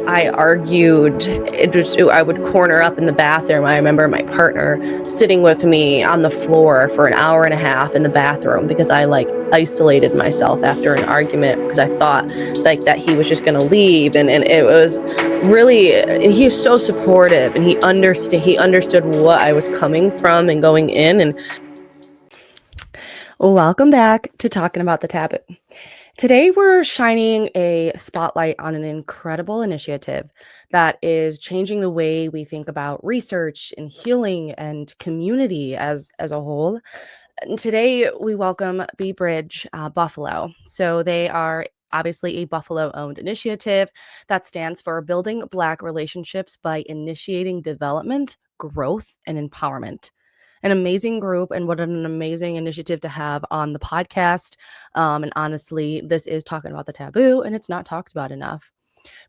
I argued. I would corner up in the bathroom. I remember my partner sitting with me on the floor for an hour and a half in the bathroom because I isolated myself after an argument because I thought that he was just going to leave. And it was really, he was so supportive, and he understood what I was coming from and going in. And welcome back to Talking About the Taboo. Today, we're shining a spotlight on an incredible initiative that is changing the way we think about research and healing and community as a whole. And today, we welcome B.R.I.D.G.E Buffalo. So they are obviously a Buffalo-owned initiative that stands for Building Black Relationships by Initiating Development, Growth, and Empowerment. An amazing group, and what an amazing initiative to have on the podcast. And honestly, this is Talking About the Taboo, and it's not talked about enough.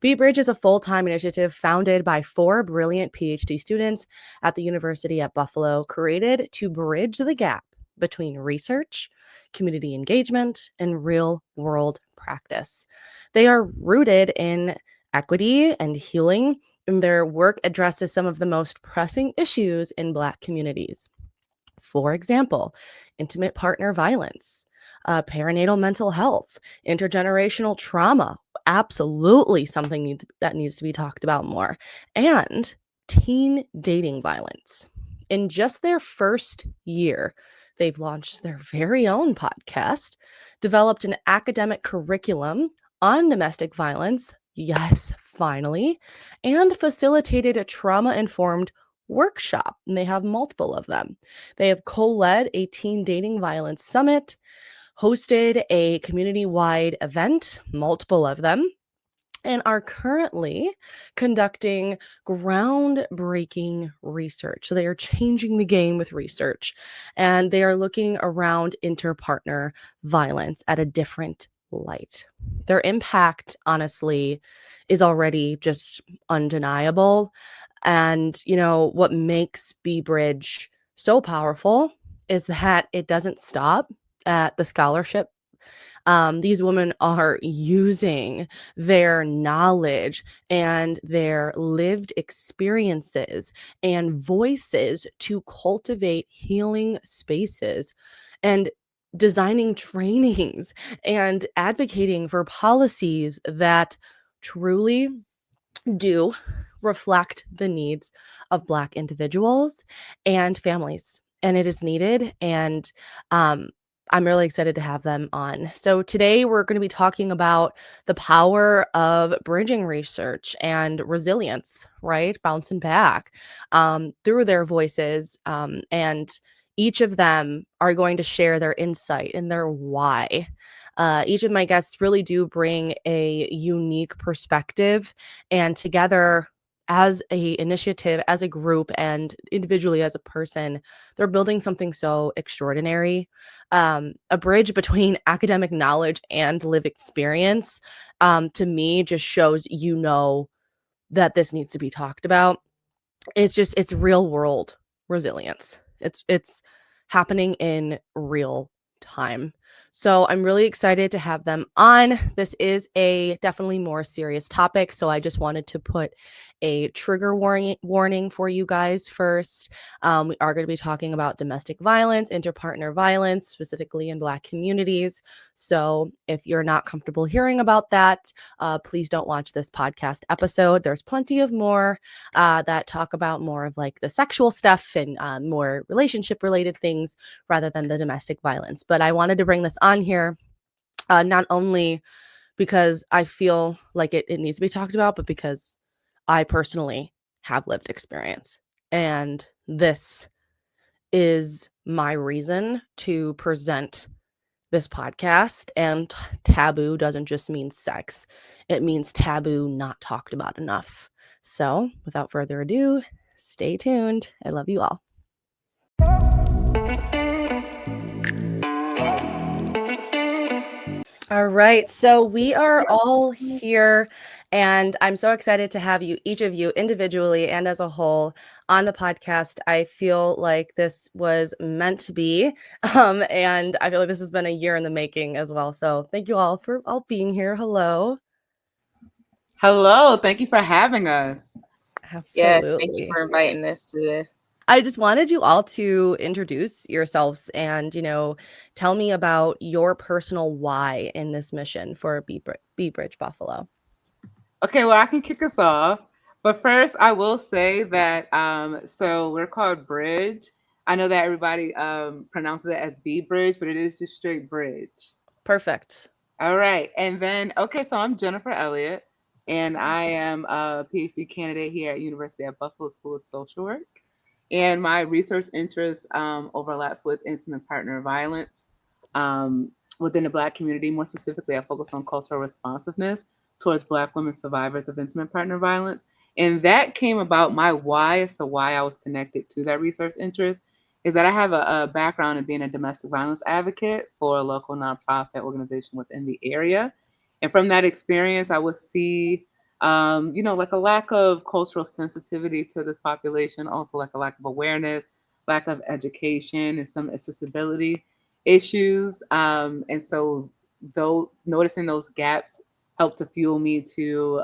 B.R.I.D.G.E is a full-time initiative founded by 4 brilliant PhD students at the University at Buffalo, created to bridge the gap between research, community engagement, and real-world practice. They are rooted in equity and healing, and their work addresses some of the most pressing issues in Black communities. For example, intimate partner violence, perinatal mental health, intergenerational trauma, absolutely something that needs to be talked about more, and teen dating violence. In just their first year, they've launched their very own podcast, developed an academic curriculum on domestic violence, yes, finally, and facilitated a trauma informed workshop, and they have multiple of them. They have co-led a teen dating violence summit, hosted a community-wide event, multiple of them, and are currently conducting groundbreaking research. So they are changing the game with research, and they are looking around interpartner violence at a different light. Their impact, honestly, is already just undeniable. And, what makes B.R.I.D.G.E so powerful is that it doesn't stop at the scholarship. These women are using their knowledge and their lived experiences and voices to cultivate healing spaces and designing trainings and advocating for policies that truly do reflect the needs of Black individuals and families. And it is needed. And I'm really excited to have them on. So today we're going to be talking about the power of bridging research and resilience, right? Bouncing back through their voices. And each of them are going to share their insight and their why. Each of my guests really do bring a unique perspective, and together as a initiative, as a group, and individually as a person, they're building something so extraordinary. A bridge between academic knowledge and lived experience, to me, just shows that this needs to be talked about. It's real world resilience. It's happening in real time. So I'm really excited to have them on. This is a definitely more serious topic, so I just wanted to put a trigger warning for you guys first. We are going to be talking about domestic violence, interpartner violence, specifically in Black communities. So if you're not comfortable hearing about that, please don't watch this podcast episode. There's plenty of more that talk about more of like the sexual stuff and more relationship related things rather than the domestic violence. But I wanted to bring this on here, not only because I feel like it needs to be talked about, but because I personally have lived experience. And this is my reason to present this podcast. And taboo doesn't just mean sex, it means taboo not talked about enough. So without further ado, stay tuned. I love you all. All right, so we are all here, and I'm so excited to have each of you individually and as a whole on the podcast. I feel like this was meant to be, and I feel like this has been a year in the making as well. So thank you all for all being here. Hello. Hello, thank you for having us. Yes, thank you Absolutely. for inviting us to this. I just wanted you all to introduce yourselves and, tell me about your personal why in this mission for B Bridge Buffalo. Okay, well, I can kick us off. But first, I will say that so we're called Bridge. I know that everybody pronounces it as B Bridge, but it is just straight Bridge. Perfect. All right. And then, okay, so I'm Jennifer Elliott, and I am a PhD candidate here at University of Buffalo School of Social Work. And my research interest overlaps with intimate partner violence um, within the Black community. More specifically, I focus on cultural responsiveness towards Black women survivors of intimate partner violence. And that came about my why as to why I was connected to that research interest is that I have a background in being a domestic violence advocate for a local nonprofit organization within the area. And from that experience, I would see, like a lack of cultural sensitivity to this population, also like a lack of awareness, lack of education, and some accessibility issues. And so, those noticing those gaps helped to fuel me to,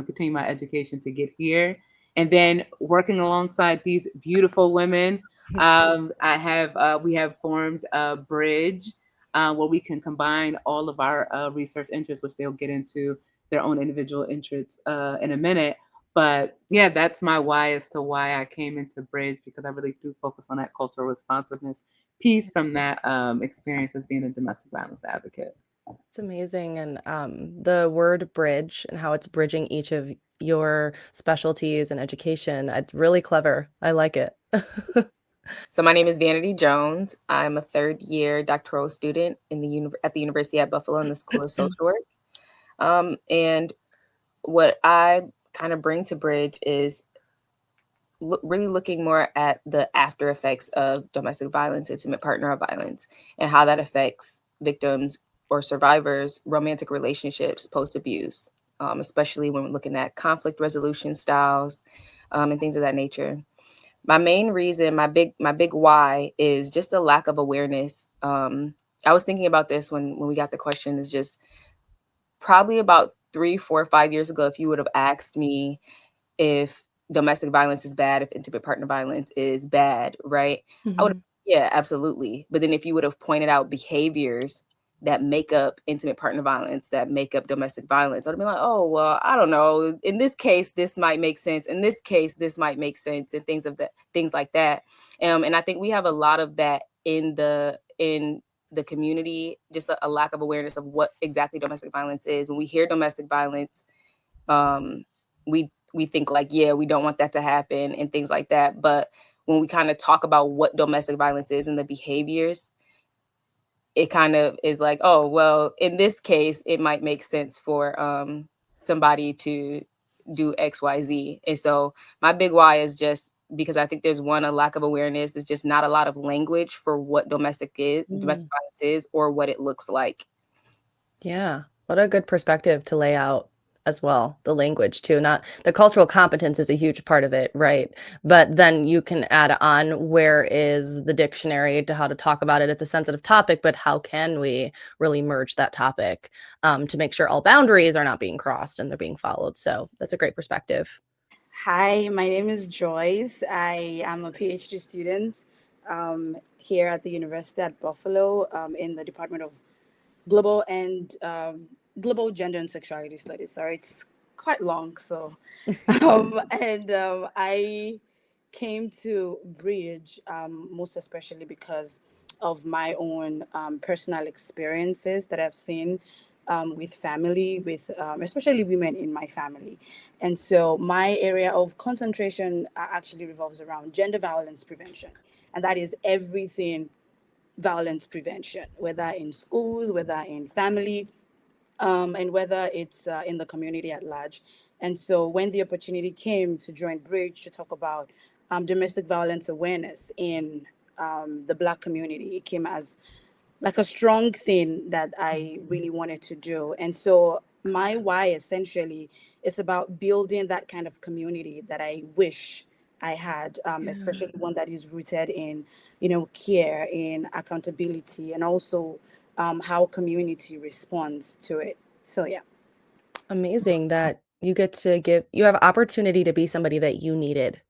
continue my education to get here. And then working alongside these beautiful women we have formed a bridge where we can combine all of our research interests, which they'll get into their own individual interests in a minute. But yeah, that's my why as to why I came into Bridge because I really do focus on that cultural responsiveness piece from that experience as being a domestic violence advocate. It's amazing. And the word bridge and how it's bridging each of your specialties and education, it's really clever. I like it. So my name is Vanity Jones. I'm a third year doctoral student at the University at Buffalo in the School of Social Work. And what I kind of bring to Bridge is really looking more at the after effects of domestic violence, intimate partner violence, and how that affects victims or survivors' romantic relationships post abuse, especially when we're looking at conflict resolution styles and things of that nature. My main reason, my big why is just a lack of awareness. I was thinking about this when we got the question. Is just probably about 3, 4, 5 years ago. If you would have asked me if domestic violence is bad, if intimate partner violence is bad, right? I would, Mhm. yeah, absolutely. But then if you would have pointed out behaviors that make up intimate partner violence, that make up domestic violence, I'd have been like, oh, well, I don't know. In this case, this might make sense. In this case, this might make sense, and things like that. And I think we have a lot of that in the community, just a lack of awareness of what exactly domestic violence is. When we hear domestic violence, um, we think like, yeah, we don't want that to happen and things like that. But when we kind of talk about what domestic violence is and the behaviors, it kind of is like, oh, well, in this case, it might make sense for somebody to do XYZ. And so my big why is just because I think there's a lack of awareness. It's just not a lot of language for what domestic Mm. violence is or what it looks like. Yeah. What a good perspective to lay out as well. The language too. Not the cultural competence is a huge part of it, right? But then you can add on where is the dictionary to how to talk about it. It's a sensitive topic, but how can we really merge that topic to make sure all boundaries are not being crossed and they're being followed? So that's a great perspective. Hi, my name is Joyce. I am a PhD student here at the University at Buffalo in the Department of Global and Global Gender and Sexuality Studies. Sorry, it's quite long. So, I came to Bridge most especially because of my own personal experiences that I've seen with family, with especially women in my family. And so my area of concentration actually revolves around gender violence prevention. And that is everything violence prevention, whether in schools, whether in family, and whether it's in the community at large. And so when the opportunity came to join Bridge to talk about domestic violence awareness in the Black community, it came as like a strong thing that I really wanted to do. And so my why essentially is about building that kind of community that I wish I had, Yeah. especially one that is rooted in, care, in accountability, and also how community responds to it. So yeah. Amazing that, you have opportunity to be somebody that you needed.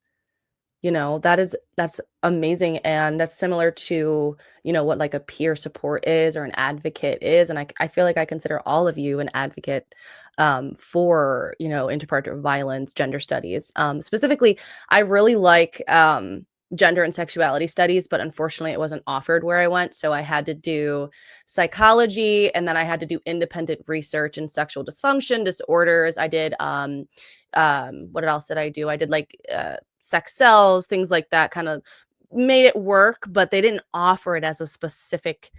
That's amazing, and that's similar to, what, like, a peer support is or an advocate is, and I feel like I consider all of you an advocate, for, interpartner violence, gender studies. Specifically, I really like, gender and sexuality studies, but unfortunately, it wasn't offered where I went, so I had to do psychology, and then I had to do independent research in sexual dysfunction, disorders. I did, what else did I do? I did, like, sex cells, things like that, kind of made it work, but they didn't offer it as a specific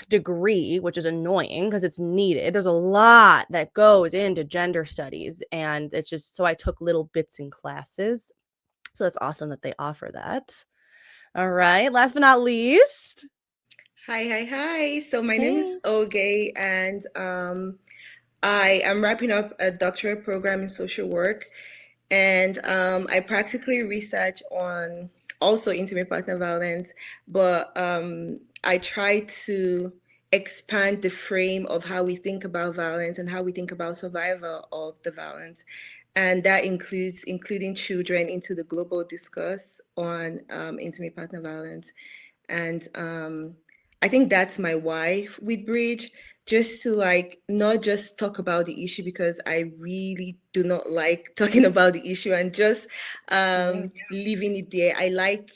degree, which is annoying because it's needed. There's a lot that goes into gender studies, and it's just so I took little bits in classes. So that's awesome that they offer that. All right. Last but not least. Hi, hi, hi. So my name is Hey. Oge, and I am wrapping up a doctorate program in social work, and I practically research on also intimate partner violence, but I try to expand the frame of how we think about violence and how we think about survival of the violence. And that includes including children into the global discourse on intimate partner violence. And I think that's my why with Bridge, just to like not just talk about the issue because I really do not like talking about the issue and just Yeah. leaving it there. I like,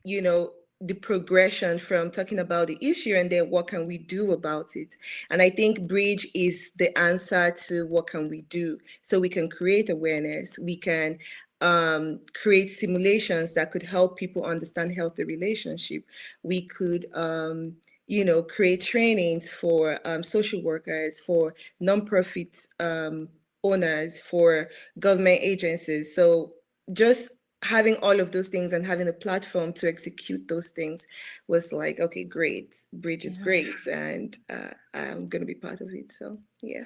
you know, the progression from talking about the issue and then what can we do about it. And I think Bridge is the answer to what can we do. So we can create awareness, we can create simulations that could help people understand healthy relationship. We could create trainings for social workers, for nonprofit owners, for government agencies. So just having all of those things and having a platform to execute those things was like, okay, great, Bridge is Yeah. great, and I'm gonna be part of it. So yeah.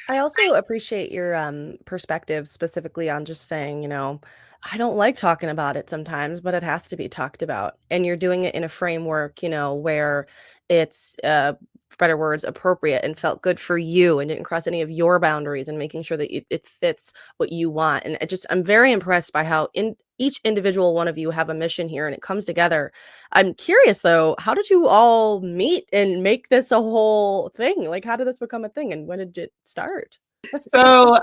I also appreciate your perspective specifically on just saying, I don't like talking about it sometimes, but it has to be talked about. And you're doing it in a framework, where it's, for better words, appropriate and felt good for you and didn't cross any of your boundaries, and making sure that it fits what you want. And I'm very impressed by how in each individual one of you have a mission here and it comes together. I'm curious though, how did you all meet and make this a whole thing? Like, how did this become a thing and when did it start? So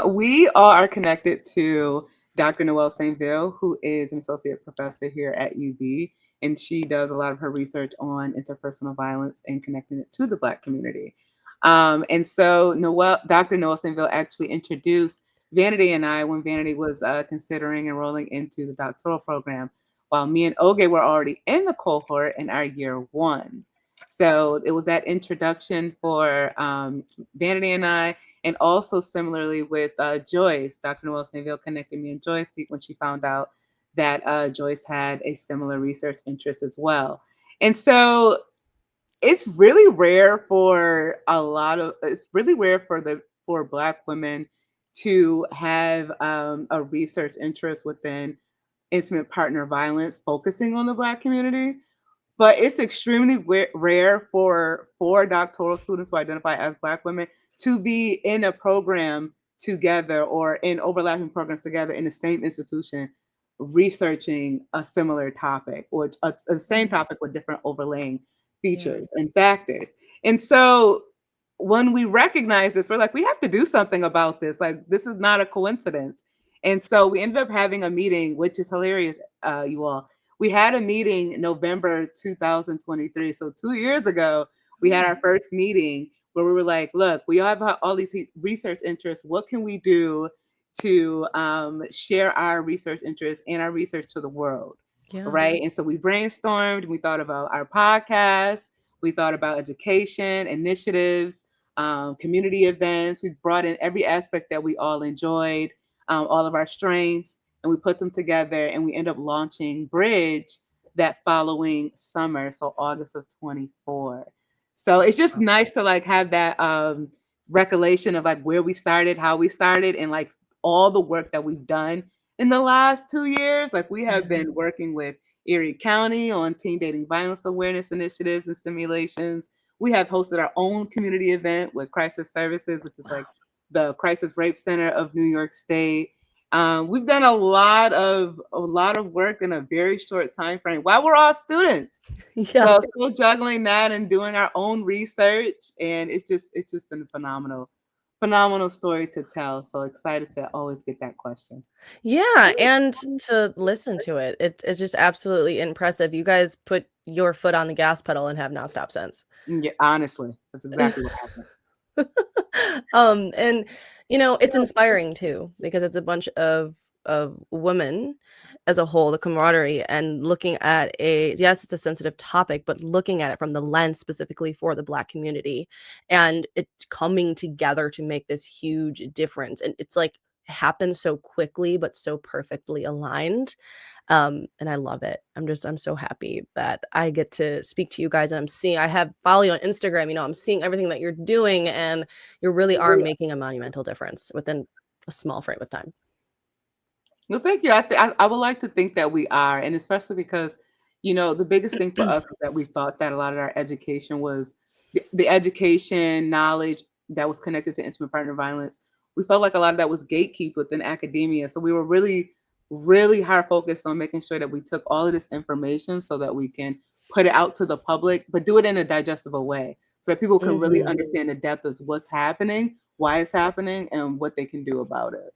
we all are connected to Dr. Noelle Saintville, who is an associate professor here at UB, and she does a lot of her research on interpersonal violence and connecting it to the Black community. And so Dr. Noelle Saintville actually introduced Vanity and I when Vanity was considering enrolling into the doctoral program, while me and Oge were already in the cohort in our year one. So it was that introduction for Vanity and I, and also similarly with Joyce. Dr. Noelle Saintville connected me and Joyce when she found out that Joyce had a similar research interest as well. And so it's really rare for it's really rare for Black women to have a research interest within intimate partner violence focusing on the Black community. But it's extremely rare for doctoral students who identify as Black women to be in a program together or in overlapping programs together in the same institution, researching a similar topic or a same topic with different overlaying Yeah. features and factors. And so when we recognize this, we're like, we have to do something about this. Like, this is not a coincidence. And so we ended up having a meeting, which is hilarious, you all. We had a meeting in November 2023. So 2 years ago, we had our first meeting where we were like, look, we have all these research interests. What can we do to share our research interests and our research to the world? Yeah. Right. And so we brainstormed, we thought about our podcast, we thought about education, initiatives, community events. We brought in every aspect that we all enjoyed, all of our strengths, and we put them together and we end up launching Bridge that following summer, so August of 24. So it's just Wow. nice to like have that recollection of like where we started, how we started, and like all the work that we've done in the last 2 years. Like we have Yeah. been working with Erie County on teen dating violence awareness initiatives and simulations. We have hosted our own community event with Crisis Services, which is like Wow. the Crisis Rape Center of New York State. We've done a lot of work in a very short time frame while we're all students. Yeah. So still juggling that and doing our own research, and it's just been a phenomenal story to tell. So excited to always get that question. Yeah, and to listen to it. It's just absolutely impressive. You guys put your foot on the gas pedal and have not stopped since. Yeah, honestly, that's exactly what happened. And it's inspiring too because it's a bunch of women as a whole, the camaraderie and looking at yes, it's a sensitive topic, but looking at it from the lens specifically for the Black community and it's coming together to make this huge difference. And it's like happens so quickly but so perfectly aligned. And I love it. I'm so happy that I get to speak to you guys and I have follow you on Instagram, I'm seeing everything that you're doing and you really are making a monumental difference within a small frame of time. Well, thank you. I would like to think that we are, and especially because, the biggest thing for us is that we thought that a lot of our education was the education knowledge that was connected to intimate partner violence. We felt like a lot of that was gatekept within academia. So we were really, really hard focused on making sure that we took all of this information so that we can put it out to the public, but do it in a digestible way so that people can really Mhm. understand the depth of what's happening, why it's happening, and what they can do about it.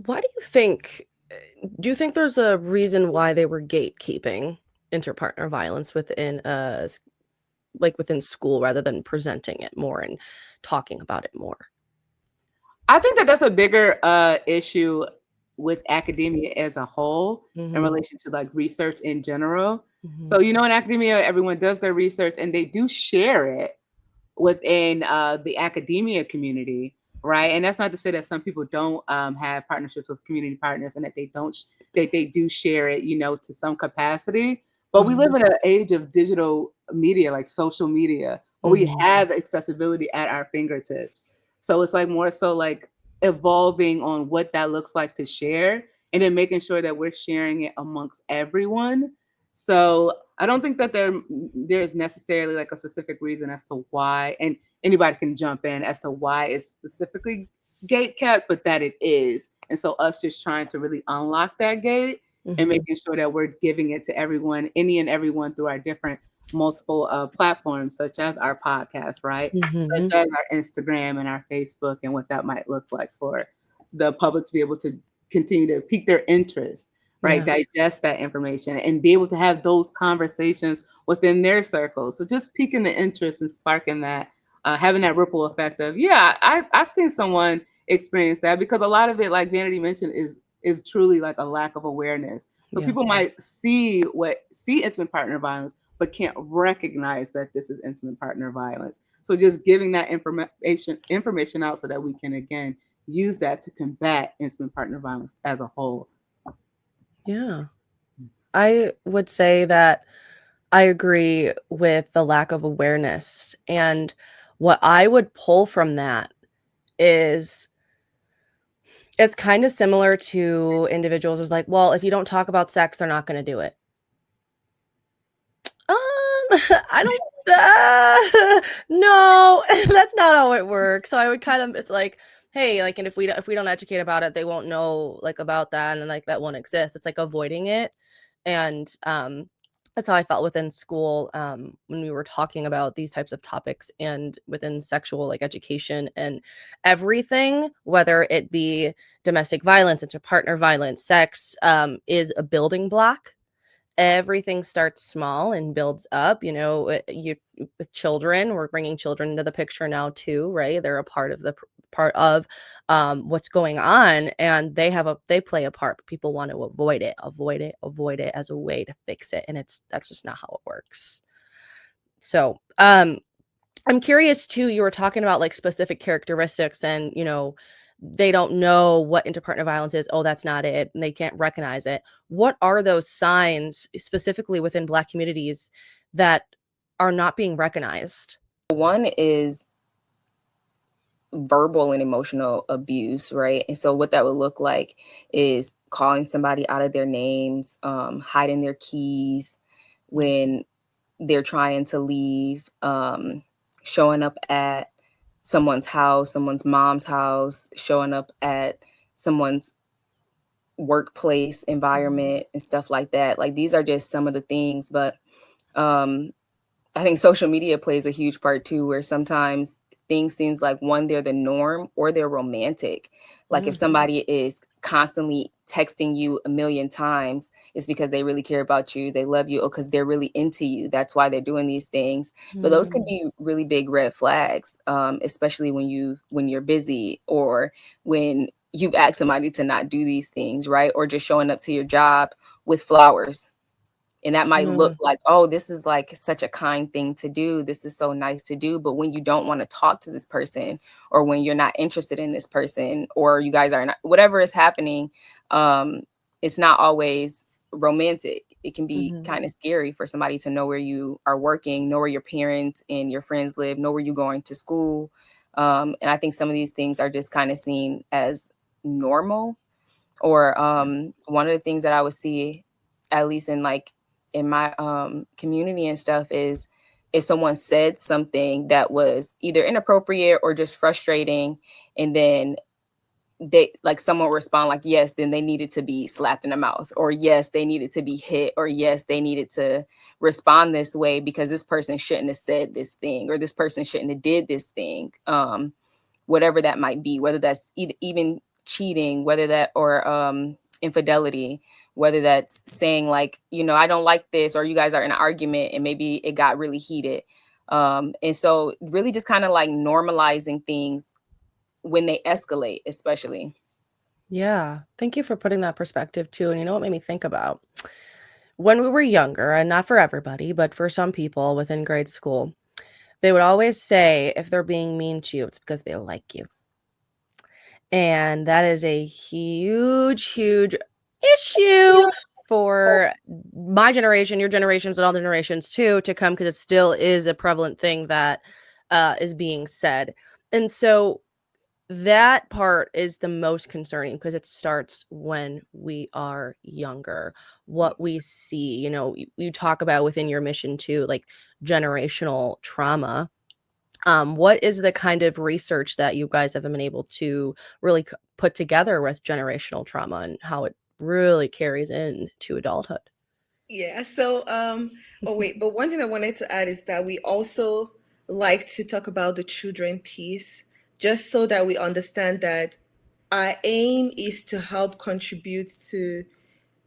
Why do you think there's a reason why they were gatekeeping interpartner violence within like within school rather than presenting it more and talking about it more? I think that that's a bigger issue with academia as a whole in Mhm. relation to like research in general. So, Mhm. in academia, everyone does their research and they do share it within the academia community, right? And that's not to say that some people don't have partnerships with community partners and that they do share it, to some capacity. But we live Mhm. in an age of digital media, like social media, where we Mhm. have accessibility at our fingertips. So it's like more so like evolving on what that looks like to share and then making sure that we're sharing it amongst everyone. So I don't think that there's necessarily like a specific reason as to why, and anybody can jump in as to why it's specifically gate kept, but that it is. And so us just trying to really unlock that gate and Mhm. making sure that we're giving it to everyone, any and everyone through our different multiple platforms, such as our podcast, right? Such Mhm. as our Instagram and our Facebook and what that might look like for the public to be able to continue to pique their interest, right? Yeah. Digest that information and be able to have those conversations within their circles. So just piquing the interest and sparking that, having that ripple effect of, yeah, I've seen someone experience that because a lot of it, like Vanity mentioned, is truly like a lack of awareness. So Yeah. people might see intimate partner violence, but can't recognize that this is intimate partner violence. So just giving that information out so that we can again use that to combat intimate partner violence as a whole. Yeah. I would say that I agree with the lack of awareness. And what I would pull from that is it's kind of similar to individuals who's like, well, if you don't talk about sex, they're not going to do it. I don't no, that's not how it works. So I would kind of it's like, hey, like, and if we don't educate about it, they won't know like about that, and then like that won't exist. It's like avoiding it. And that's how I felt within school when we were talking about these types of topics and within sexual like education and everything, whether it be domestic violence, interpartner violence, sex, is a building block. Everything starts small and builds up. You with children, we're bringing children into the picture now too, right? They're a part of part of what's going on, and they play a part, but people want to avoid it as a way to fix it, and that's just not how it works. So I'm curious too, you were talking about like specific characteristics and, they don't know what interpartner violence is. Oh, that's not it. And they can't recognize it. What are those signs specifically within Black communities that are not being recognized? One is verbal and emotional abuse, right? And so what that would look like is calling somebody out of their names, hiding their keys when they're trying to leave, showing up at someone's house, someone's mom's house, showing up at someone's workplace environment and stuff like that. Like these are just some of the things, but um I think social media plays a huge part too, where sometimes things seems like one, they're the norm or they're romantic. Like if Mm, somebody is constantly texting you a million times, it's because they really care about you, they love you, or because they're really into you. That's why they're doing these things. But those can mm, be really big red flags, especially when you're busy or when you've asked somebody to not do these things, right? Or just showing up to your job with flowers, and that might look mm, like, oh, this is like such a kind thing to do. This is so nice to do. But when you don't want to talk to this person, or when you're not interested in this person, or you guys are not, whatever is happening, um, it's not always romantic. It can be mhm. kind of scary for somebody to know where you are working, know where your parents and your friends live, know where you're going to school. And I think some of these things are just kind of seen as normal, or one of the things that I would see, at least in like in my community and stuff, is if someone said something that was either inappropriate or just frustrating, and then they like someone respond like yes, then they needed to be slapped in the mouth, or yes, they needed to be hit, or yes, they needed to respond this way because this person shouldn't have said this thing, or this person shouldn't have did this thing. Whatever that might be, whether that's even cheating, whether that, or infidelity, whether that's saying like, I don't like this, or you guys are in an argument and maybe it got really heated. And so really just kind of like normalizing things when they escalate, especially. Yeah. Thank you for putting that perspective too. And you know what made me think about? When we were younger, and not for everybody, but for some people within grade school, they would always say if they're being mean to you, it's because they like you. And that is a huge, huge issue for my generation, your generations, and all the generations too to come, because it still is a prevalent thing that is being said. And so that part is the most concerning because it starts when we are younger. What we see, you talk about within your mission too, like generational trauma. What is the kind of research that you guys have been able to really put together with generational trauma and how it really carries into adulthood? Yeah. So, oh wait, but one thing I wanted to add is that we also like to talk about the children piece, just so that we understand that our aim is to help contribute to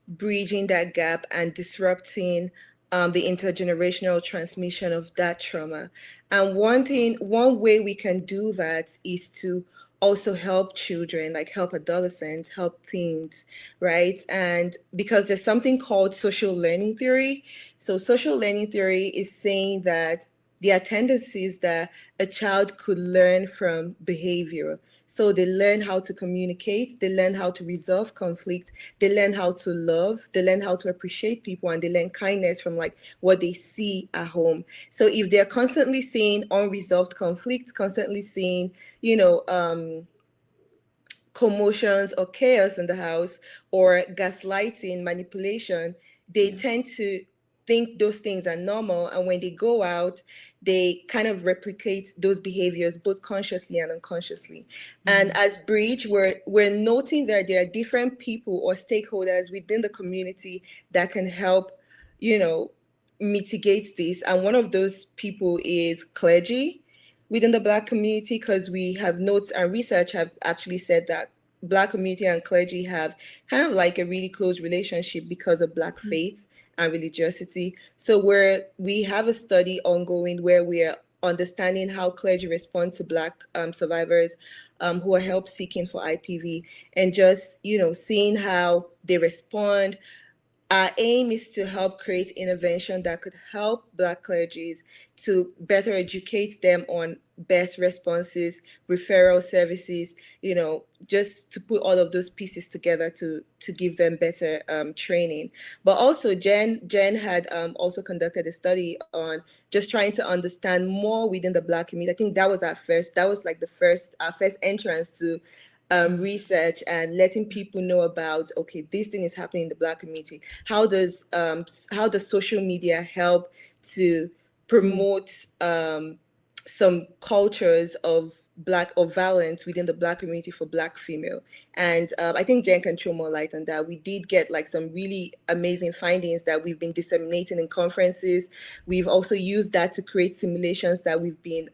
bridging that gap and disrupting the intergenerational transmission of that trauma. And one way we can do that is to also help children, like help adolescents, help teens, right? And because there's something called social learning theory. So, social learning theory is saying that there are tendencies that a child could learn from behavior. So they learn how to communicate, they learn how to resolve conflict, they learn how to love, they learn how to appreciate people, and they learn kindness from like what they see at home. So if they're constantly seeing unresolved conflict, constantly seeing, you know, commotions or chaos in the house or gaslighting, manipulation, they Yeah. tend to think those things are normal. And when they go out, they kind of replicate those behaviors both consciously and unconsciously. And Mhm. as Bridge, we're noting that there are different people or stakeholders within the community that can help, you know, mitigate this. And one of those people is clergy within the Black community, because we have notes and research have actually said that Black community and clergy have kind of like a really close relationship because of Black faith and religiosity. So we have a study ongoing where we are understanding how clergy respond to Black survivors who are help seeking for IPV, and just seeing how they respond. Our aim is to help create intervention that could help Black clergies to better educate them on best responses, referral services, just to put all of those pieces together to give them better training. But also, Jen had also conducted a study on just trying to understand more within the Black community. I think that was like our first entrance to research and letting people know about, okay, this thing is happening in the Black community. How does social media help to Mm. promote some cultures of violence within the Black community for Black female. And I think Jen can throw more light on that. We did get like some really amazing findings that we've been disseminating in conferences. We've also used that to create simulations that we've been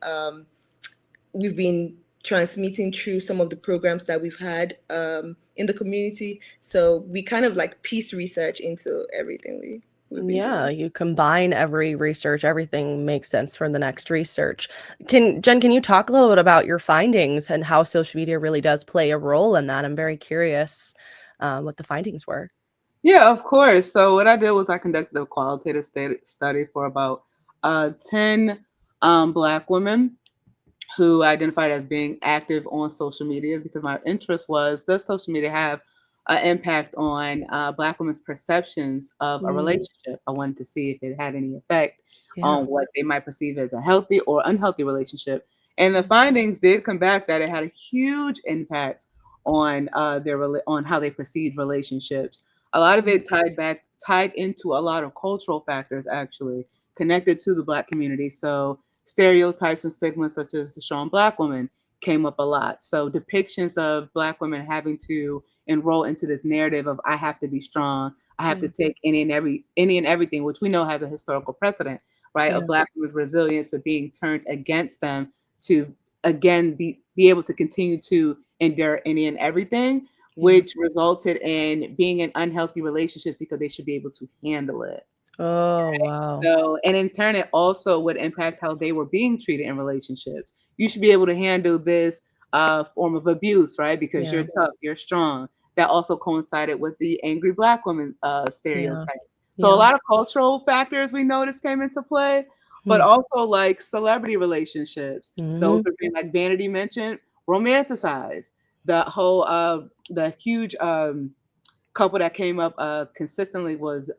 transmitting through some of the programs that we've had in the community. So we kind of like piece research into everything we've been Yeah, doing. you combine every research, everything makes sense for the next research. Can you talk a little bit about your findings and how social media really does play a role in that? I'm very curious what the findings were. Yeah, of course. So what I did was I conducted a qualitative study for about 10 Black women who identified as being active on social media, because my interest was, does social media have an impact on Black women's perceptions of a Mm, relationship? I wanted to see if it had any effect yeah. on what they might perceive as a healthy or unhealthy relationship. And the Mm, findings did come back that it had a huge impact on on how they perceived relationships. A lot of mm, it tied into a lot of cultural factors, actually connected to the Black community. So stereotypes and stigmas such as the strong Black woman came up a lot. So depictions of Black women having to enroll into this narrative of, I have to be strong, I have to yeah, take any and everything, which we know has a historical precedent, right? Of yeah, Black women's resilience, but being turned against them to again be able to continue to endure any and everything, yeah. which resulted in being in unhealthy relationships because they should be able to handle it. Oh, wow. So, and in turn, it also would impact how they were being treated in relationships. You should be able to handle this form of abuse, right? Because you're Yeah, tough, you're strong. That also coincided with the angry Black woman yeah, stereotype. So, a yeah. lot of cultural factors we noticed came into play, but Mm, also like celebrity relationships. Those mhm. are being, like Vanity mentioned, romanticized. The whole, the huge couple that came up consistently was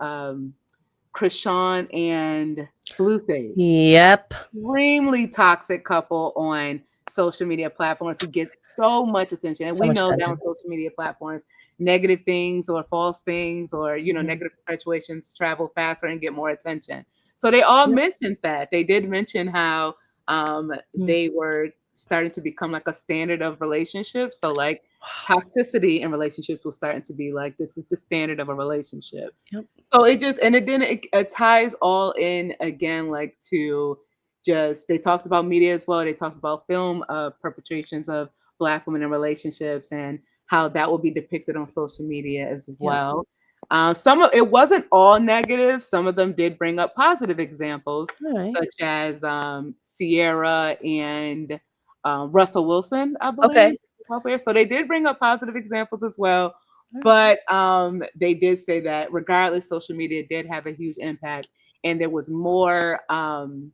Krishan and Blueface. Yep. Extremely toxic couple on social media platforms who get so much attention. And So we much know that on attention. social media platforms, negative things or false things or Mhm. negative perpetuations travel faster and get more attention. So they all Yep. mentioned that. They did mention how Mm. they were starting to become like a standard of relationships. So like Wow. toxicity in relationships was starting to be like, this is the standard of a relationship. Yep. So it just, and it then it ties all in again, like to just, they talked about media as well. They talked about film perpetrations of Black women in relationships and how that will be depicted on social media as Yep. well. Some of it wasn't all negative. Some of them did bring up positive examples, All right. such as Sierra and Russell Wilson, I believe. Okay. So they did bring up positive examples as well. All right. But they did say that regardless, social media did have a huge impact, and Hmm. there was more Mm.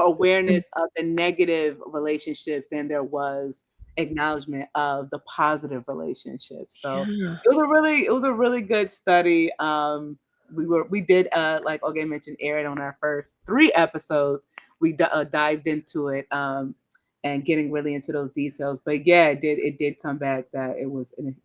awareness of the negative relationships than there was acknowledgement of the positive relationships. So Yeah. it was a really good study. We did like Oge mentioned, aired on our first 3 episodes. We dived into it and getting really into those details. But yeah, it did come back that it was an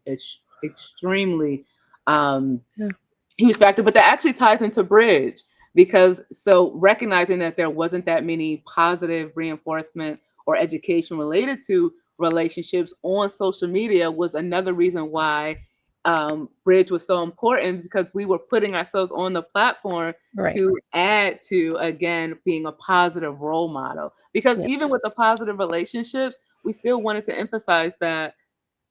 extremely um, Yeah. huge factor, but that actually ties into bridge, because so recognizing that there wasn't that many positive reinforcement or education related to relationships on social media was another reason why bridge was so important, because we were putting ourselves on the platform Right. to add to, again, being a positive role model, because even Yes. with the positive relationships, we still wanted to emphasize that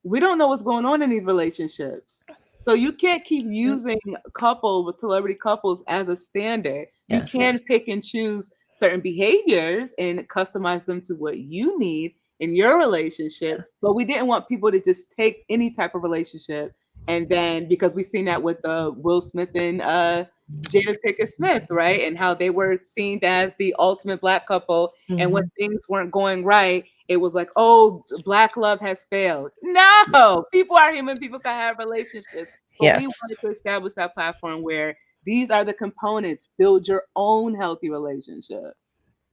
we don't know what's going on in these relationships. So you can't keep Yep. using couple with celebrity couples as a standard. You Yes. can pick and choose certain behaviors and customize them to what you need in your relationship. But we didn't want people to just take any type of relationship, and then, because we've seen that with Will Smith and Jada Pinkett Smith, right? And how they were seen as the ultimate Black couple, and when Mhm. things weren't going right, it was like, oh, Black love has failed. No, people are human. People can have relationships. But we Yes. wanted to establish that platform where these are the components. Build your own healthy relationship.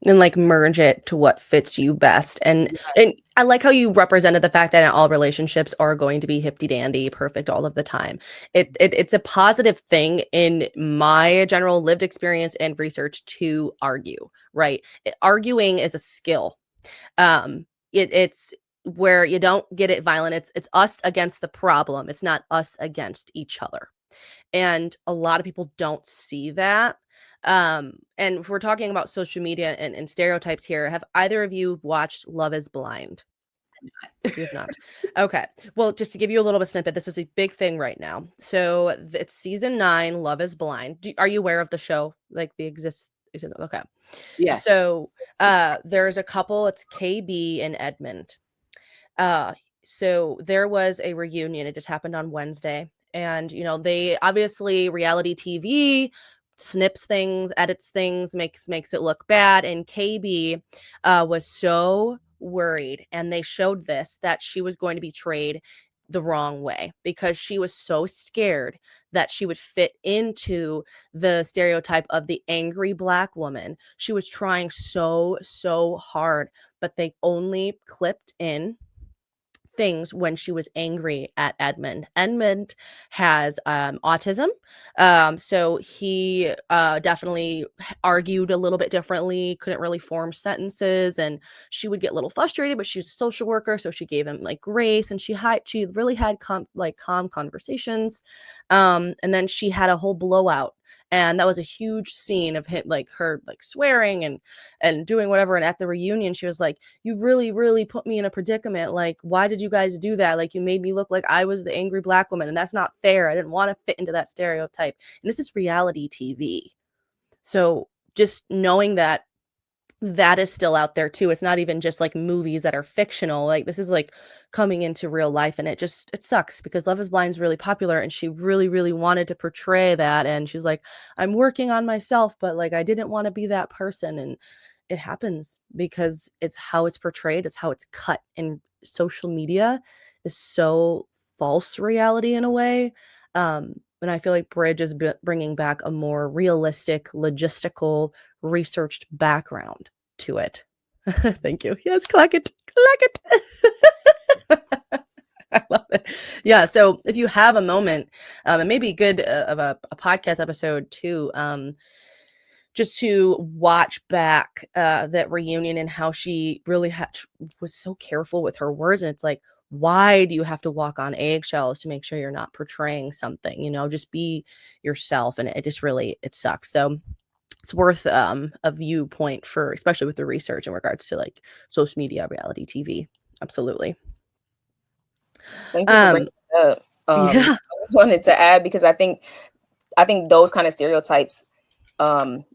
and like merge it to what fits you best. And I like how you represented the fact that not all relationships are going to be hippy dandy perfect all of the time. It's a positive thing in my general lived experience and research to argue, right? Arguing is a skill. It's where you don't get it violent. It's us against the problem. It's not us against each other. And a lot of people don't see that. And if we're talking about social media and stereotypes here, have either of you watched Love is Blind? You have not. Okay. Well, just to give you a little bit of snippet, this is a big thing right now. So it's season 9, Love is Blind. Are you aware of the show? Like the exist? Okay. Yeah. So there's a couple, it's KB and Edmund. So there was a reunion. It just happened on Wednesday. And, they obviously reality TV snips things, edits things, makes it look bad. And KB was so worried, and they showed this, that she was going to be portrayed the wrong way because she was so scared that she would fit into the stereotype of the angry Black woman. She was trying so hard, but they only clipped in things when she was angry at Edmund. Edmund has autism. So he definitely argued a little bit differently, couldn't really form sentences, and she would get a little frustrated, but she was a social worker, so she gave him like grace, and she really had calm conversations. And then she had a whole blowout. And that was a huge scene of him, like her, like swearing and doing whatever. And at the reunion, she was like, "You really put me in a predicament. Like, why did you guys do that? Like, you made me look like I was the angry Black woman, and that's not fair. I didn't want to fit into that stereotype." And this is reality TV. So just knowing that is still out there too. It's not even just like movies that are fictional. Like, this is like coming into real life, and it sucks because Love is Blind is really popular, and she really wanted to portray that, and she's like, "I'm working on myself, but like I didn't want to be that person." And it happens because it's how it's portrayed, it's how it's cut, and social media is so false reality in a way. And I feel like Bridge is bringing back a more realistic, logistical, researched background to it. Thank you. Yes, clack it, clack it. I love it. Yeah. So if you have a moment, it may be good of a podcast episode too. Just to watch back that reunion and how she really was so careful with her words. And it's like, why do you have to walk on eggshells to make sure you're not portraying something? Just be yourself. And it sucks. So it's worth a viewpoint for, especially with the research in regards to like social media, reality TV. Absolutely. Thank you for bringing it up. Yeah. I just wanted to add, because I think those kind of stereotypes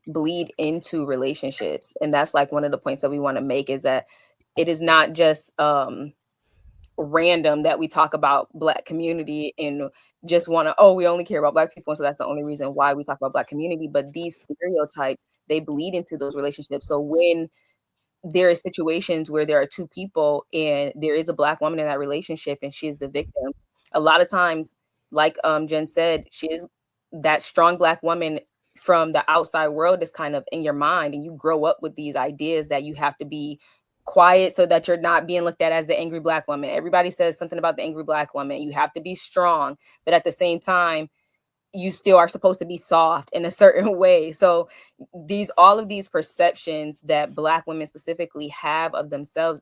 bleed into relationships, and that's like one of the points that we want to make, is that it is not just random that we talk about Black community and just want to, we only care about Black people, and so that's the only reason why we talk about Black community. But these stereotypes, they bleed into those relationships. So when there are situations where there are two people and there is a Black woman in that relationship and she is the victim, a lot of times, like Jen said, she is that strong Black woman from the outside world is kind of in your mind, and you grow up with these ideas that you have to be quiet so that you're not being looked at as the angry Black woman. Everybody says something about the angry Black woman. You have to be strong, but at the same time, you still are supposed to be soft in a certain way. So all of these perceptions that Black women specifically have of themselves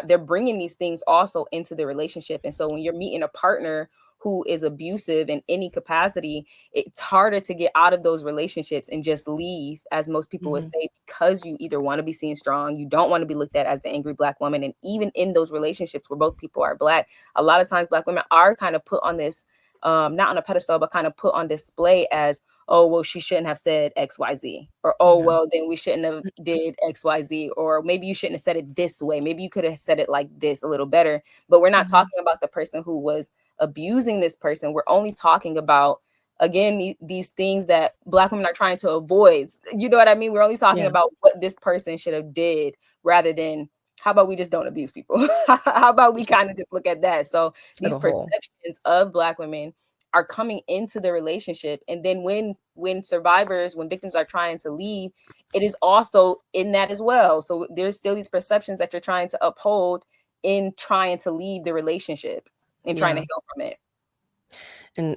they're bringing these things also into the relationship. And so when you're meeting a partner who is abusive in any capacity, it's harder to get out of those relationships and just leave, as most people would say, because you either want to be seen strong, you don't want to be looked at as the angry Black woman. And even in those relationships where both people are Black, a lot of times Black women are kind of put on this not on a pedestal, but kind of put on display as, "Oh, well, she shouldn't have said XYZ," or, "Oh, well, then we shouldn't have did XYZ," or, "Maybe you shouldn't have said it this way. Maybe you could have said it like this a little better." But we're not talking about the person who was abusing this person. We're only talking about, again, these things that Black women are trying to avoid. You know what I mean? We're only talking about what this person should have did, rather than, how about we just don't abuse people? How about we kind of just look at that? So these perceptions of Black women are coming into the relationship. And then when survivors, when victims are trying to leave, it is also in that as well. So there's still these perceptions that you're trying to uphold in trying to leave the relationship and trying to Yeah. heal from it.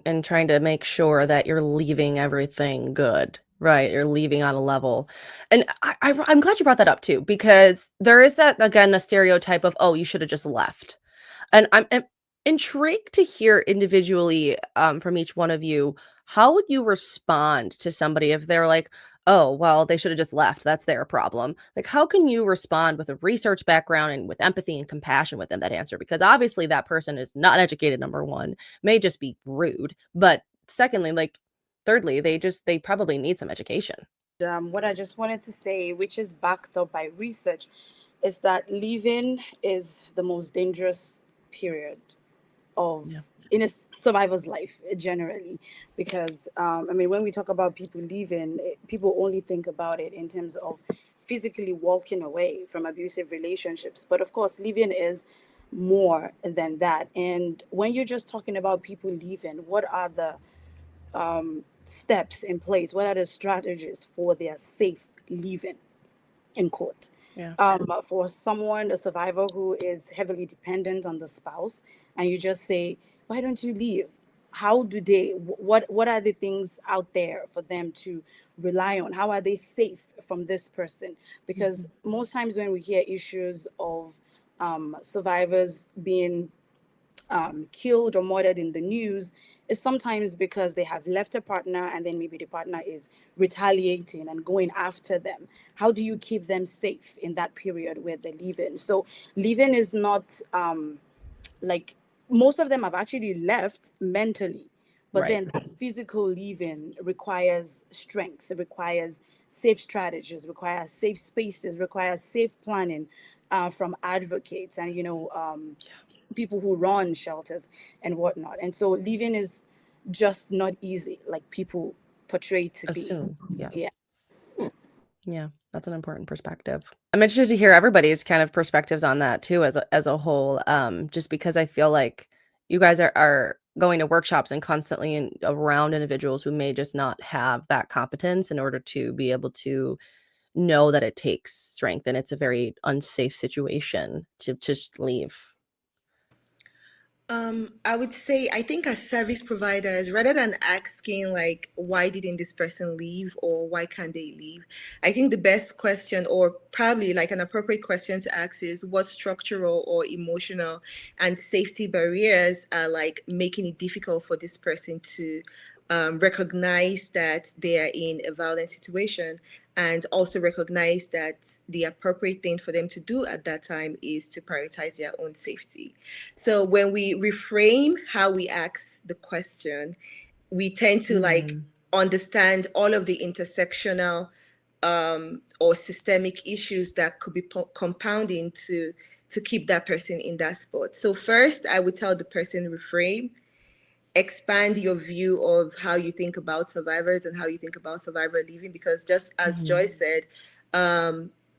And trying to make sure that you're leaving everything good, right? You're leaving on a level. And I'm glad you brought that up too, because there is that, again, the stereotype of, oh, you should have just left. And I'm intrigued to hear individually, from each one of you, how would you respond to somebody if they're like, "Oh, well, they should have just left. That's their problem." Like, how can you respond with a research background and with empathy and compassion within that answer? Because obviously that person is not educated, number one, may just be rude, but secondly, like, thirdly, they probably need some education. What I just wanted to say, which is backed up by research, is that leaving is the most dangerous period of Yeah. in a survivor's life generally, because I mean, when we talk about people leaving, people only think about it in terms of physically walking away from abusive relationships, but of course leaving is more than that. And when you're just talking about people leaving, what are the steps in place? What are the strategies for their safe leaving in court? Yeah. For someone, a survivor who is heavily dependent on the spouse, and you just say, "Why don't you leave?" How do they? What are the things out there for them to rely on? How are they safe from this person? Because Mhm. most times when we hear issues of survivors being killed or murdered in the news is sometimes because they have left a partner and then maybe the partner is retaliating and going after them. How do you keep them safe in that period where they're leaving? So leaving is not like most of them have actually left mentally, but Right. then that physical leaving requires strength, it requires safe strategies, requires safe spaces, requires safe planning from advocates and people who run shelters and whatnot. And so leaving is just not easy, like people portray it to be. Assume. Yeah. Yeah. Yeah, that's an important perspective. I'm interested to hear everybody's kind of perspectives on that too as a whole, just because I feel like you guys are going to workshops and constantly around individuals who may just not have that competence in order to be able to know that it takes strength and it's a very unsafe situation to just leave. I would say, I think as service providers, rather than asking like, why didn't this person leave or why can't they leave? I think the best question, or probably like an appropriate question to ask, is what structural or emotional and safety barriers are like making it difficult for this person to recognize that they are in a violent situation, and also recognize that the appropriate thing for them to do at that time is to prioritize their own safety. So when we reframe how we ask the question, we tend to like Mm, understand all of the intersectional or systemic issues that could be compounding to keep that person in that spot. So first, I would tell the person reframe, expand your view of how you think about survivors and how you think about survivor leaving, because just as mhm. Joyce said,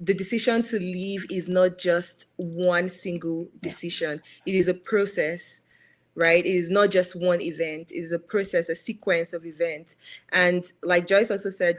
the decision to leave is not just one single Yeah. decision. It is a process, right? It is not just one event. It is a process, a sequence of events. And like Joyce also said,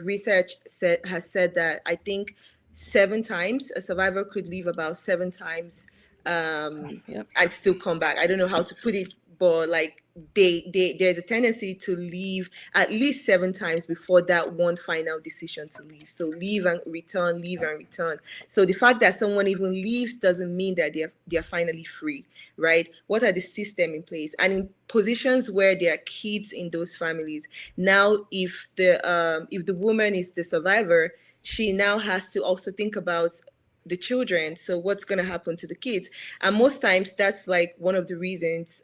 has said that I think 7 times a survivor could leave, about 7 times, Yep. and still come back. I don't know how to put it, but like they there's a tendency to leave at least 7 times before that one final decision to leave. So leave and return, leave and return. So the fact that someone even leaves doesn't mean that they're finally free, right? What are the system in place? And in positions where there are kids in those families, now if the woman is the survivor, she now has to also think about the children. So what's going to happen to the kids? And most times that's like one of the reasons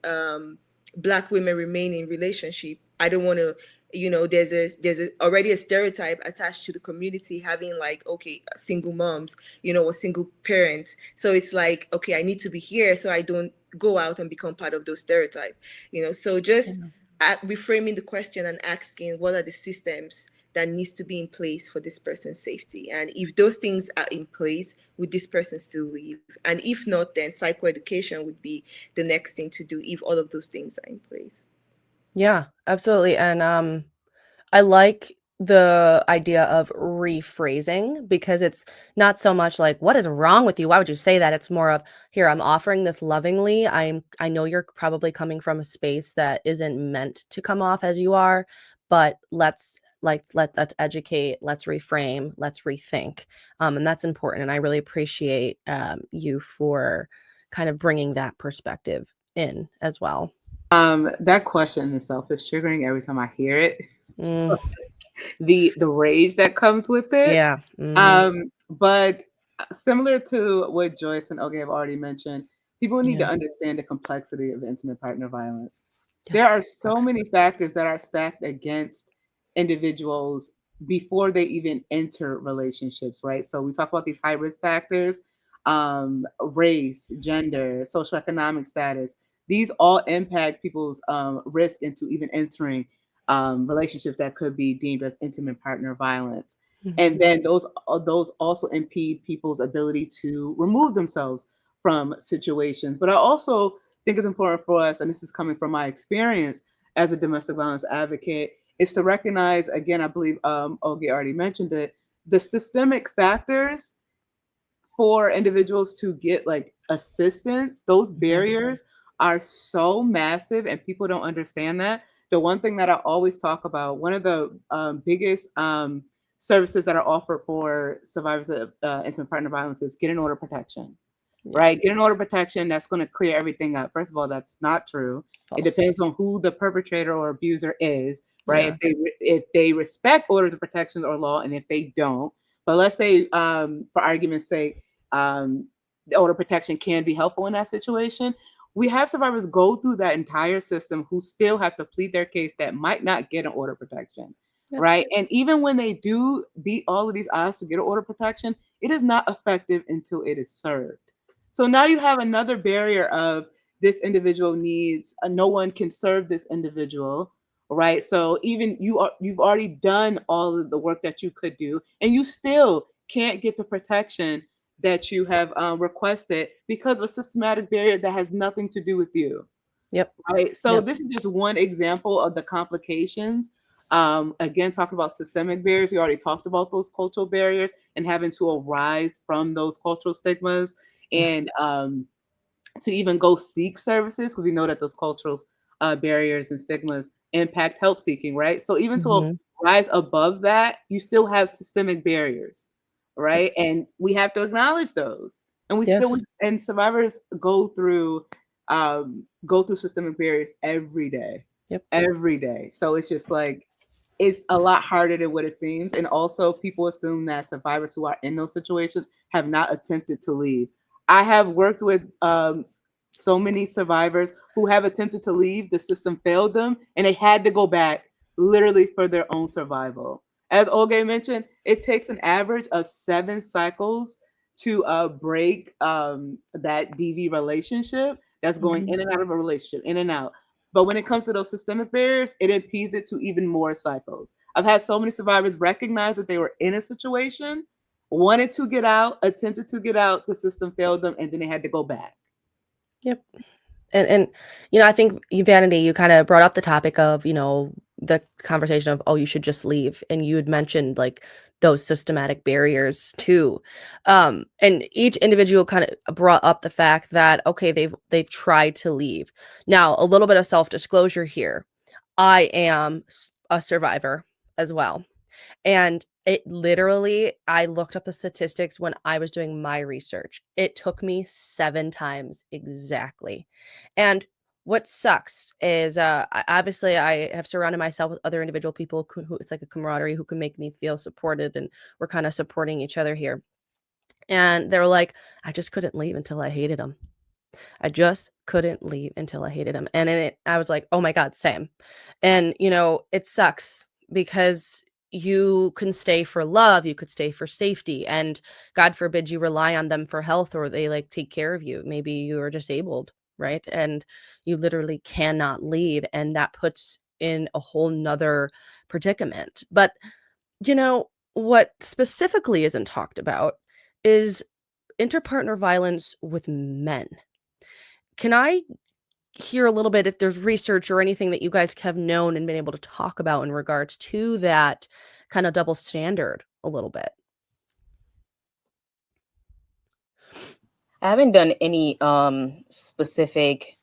Black women remain in relationship. I don't want to, there's already a stereotype attached to the community having like, okay, single moms, or single parents. So it's like, okay, I need to be here so I don't go out and become part of those stereotypes. So just Yeah. reframing the question and asking what are the systems that needs to be in place for this person's safety, and if those things are in place, would this person still leave? And if not, then psychoeducation would be the next thing to do if all of those things are in place. Yeah, absolutely. And I like the idea of rephrasing because it's not so much like, "What is wrong with you? Why would you say that?" It's more of, "Here, I'm offering this lovingly. I know you're probably coming from a space that isn't meant to come off as you are, but let's educate, let's reframe, let's rethink." And that's important. And I really appreciate you for kind of bringing that perspective in as well. That question itself is triggering every time I hear it. Mm, The rage that comes with it. yeah. Hmm. But similar to what Joyce and Oge have already mentioned, people need to Yeah. understand the complexity of intimate partner violence. There Yes. are so many factors that are stacked against individuals before they even enter relationships, right? So we talk about these high risk factors, race, gender, socioeconomic status. These all impact people's risk into even entering relationships that could be deemed as intimate partner violence. And Mhm. then those also impede people's ability to remove themselves from situations. But I also think it's important for us, and this is coming from my experience as a domestic violence advocate, is to recognize, again, I believe Ogie already mentioned it, the systemic factors for individuals to get like assistance, those Yeah. barriers are so massive and people don't understand that. The one thing that I always talk about, one of the biggest services that are offered for survivors of intimate partner violence is get an order protection, Yeah. right? Get an order protection that's going to clear everything up. First of all, that's not true. It False. depends on who the perpetrator or abuser is, right? Yeah. If they respect orders of protection or law, and if they don't, but let's say, for argument's sake, the order protection can be helpful in that situation. We have survivors go through that entire system who still have to plead their case that might not get an order protection, Yep. right? And even when they do beat all of these odds to get an order protection, it is not effective until it is served. So now you have another barrier of this individual needs, no one can serve this individual, right? So even you've already done all of the work that you could do, and you still can't get the protection that you have requested because of a systematic barrier that has nothing to do with you, Yep. right? So Yep. this is just one example of the complications. Again, talking about systemic barriers, we already talked about those cultural barriers and having to arise from those cultural stigmas, Yeah. and to even go seek services because we know that those cultural barriers and stigmas impact help seeking, right? So even to Mhm. rise above that, you still have systemic barriers, Yep. right? And we have to acknowledge those. And we still, Yes. and survivors go through systemic barriers Yep. every day. So it's just like it's a lot harder than what it seems. And also, people assume that survivors who are in those situations have not attempted to leave. I have worked with so many survivors who have attempted to leave, the system failed them, and they had to go back literally for their own survival. As Olga mentioned, it takes an average of 7 cycles to break that DV relationship that's going Mhm. in and out of a relationship, in and out. But when it comes to those systemic barriers, it impedes it to even more cycles. I've had so many survivors recognize that they were in a situation, wanted to get out, attempted to get out, the system failed them, and then they had to go back. Yep. And I think Vanity, you kind of brought up the topic of, the conversation of, oh, you should just leave. And you had mentioned like those systematic barriers too. And each individual kind of brought up the fact that, okay, they've tried to leave. Now, a little bit of self-disclosure here. I am a survivor as well. And it literally, I looked up the statistics when I was doing my research. It took me 7 times exactly. And what sucks is, obviously, I have surrounded myself with other individual people who it's like a camaraderie who can make me feel supported, and we're kind of supporting each other here. And they're like, I just couldn't leave until I hated him. I just couldn't leave until I hated him. And in it, I was like, oh my God, same. And, it sucks because you can stay for love, you could stay for safety. And God forbid you rely on them for health or they like take care of you. Maybe you are disabled, right? And you literally cannot leave. And that puts in a whole nother predicament. But, what specifically isn't talked about is interpartner violence with men. Can I hear a little bit if there's research or anything that you guys have known and been able to talk about in regards to that kind of double standard a little bit. I haven't done any specific,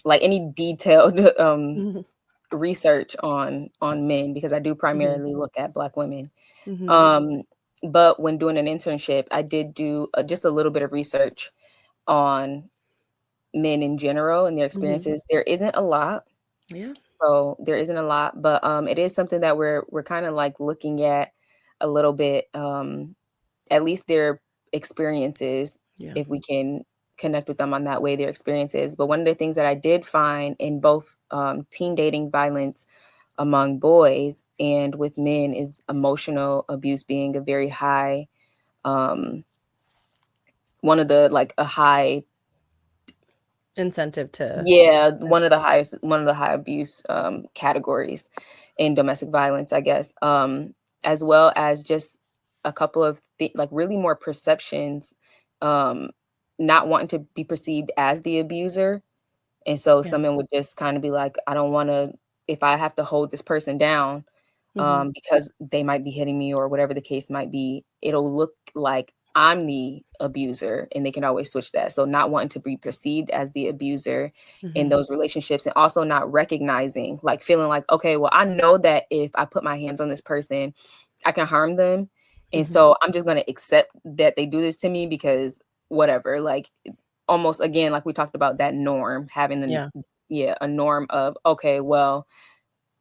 like any detailed Mhm. research on men, because I do Mhm. primarily look at Black women. Mhm. Um, but when doing an internship, I did do just a little bit of research on men in general and their Mhm. experiences. There isn't a lot, Yeah. so there isn't a lot, but it is something that we're kind of like looking at a little bit. At least their experiences, Yeah. if we can connect with them on that way, their experiences. But one of the things that I did find in both teen dating violence among boys and with men is emotional abuse being a very high, um, one of the like a high, Incentive to yeah, one of the high abuse categories in domestic violence, I guess, as well as just a couple of like really more perceptions, um, not wanting to be perceived as the abuser. And so yeah. someone would just kind of be like, I don't want to, if I have to hold this person down, Mhm. because they might be hitting me or whatever the case might be, it'll look like I'm the abuser, and they can always switch that. So not wanting to be perceived as the abuser in Mhm. those relationships, and also not recognizing, like feeling like, okay, well, I know that if I put my hands on this person, I can harm them. And Mhm. so I'm just going to accept that they do this to me because whatever, like almost again, like we talked about that norm, having the, Yeah. yeah, a norm of, okay, well,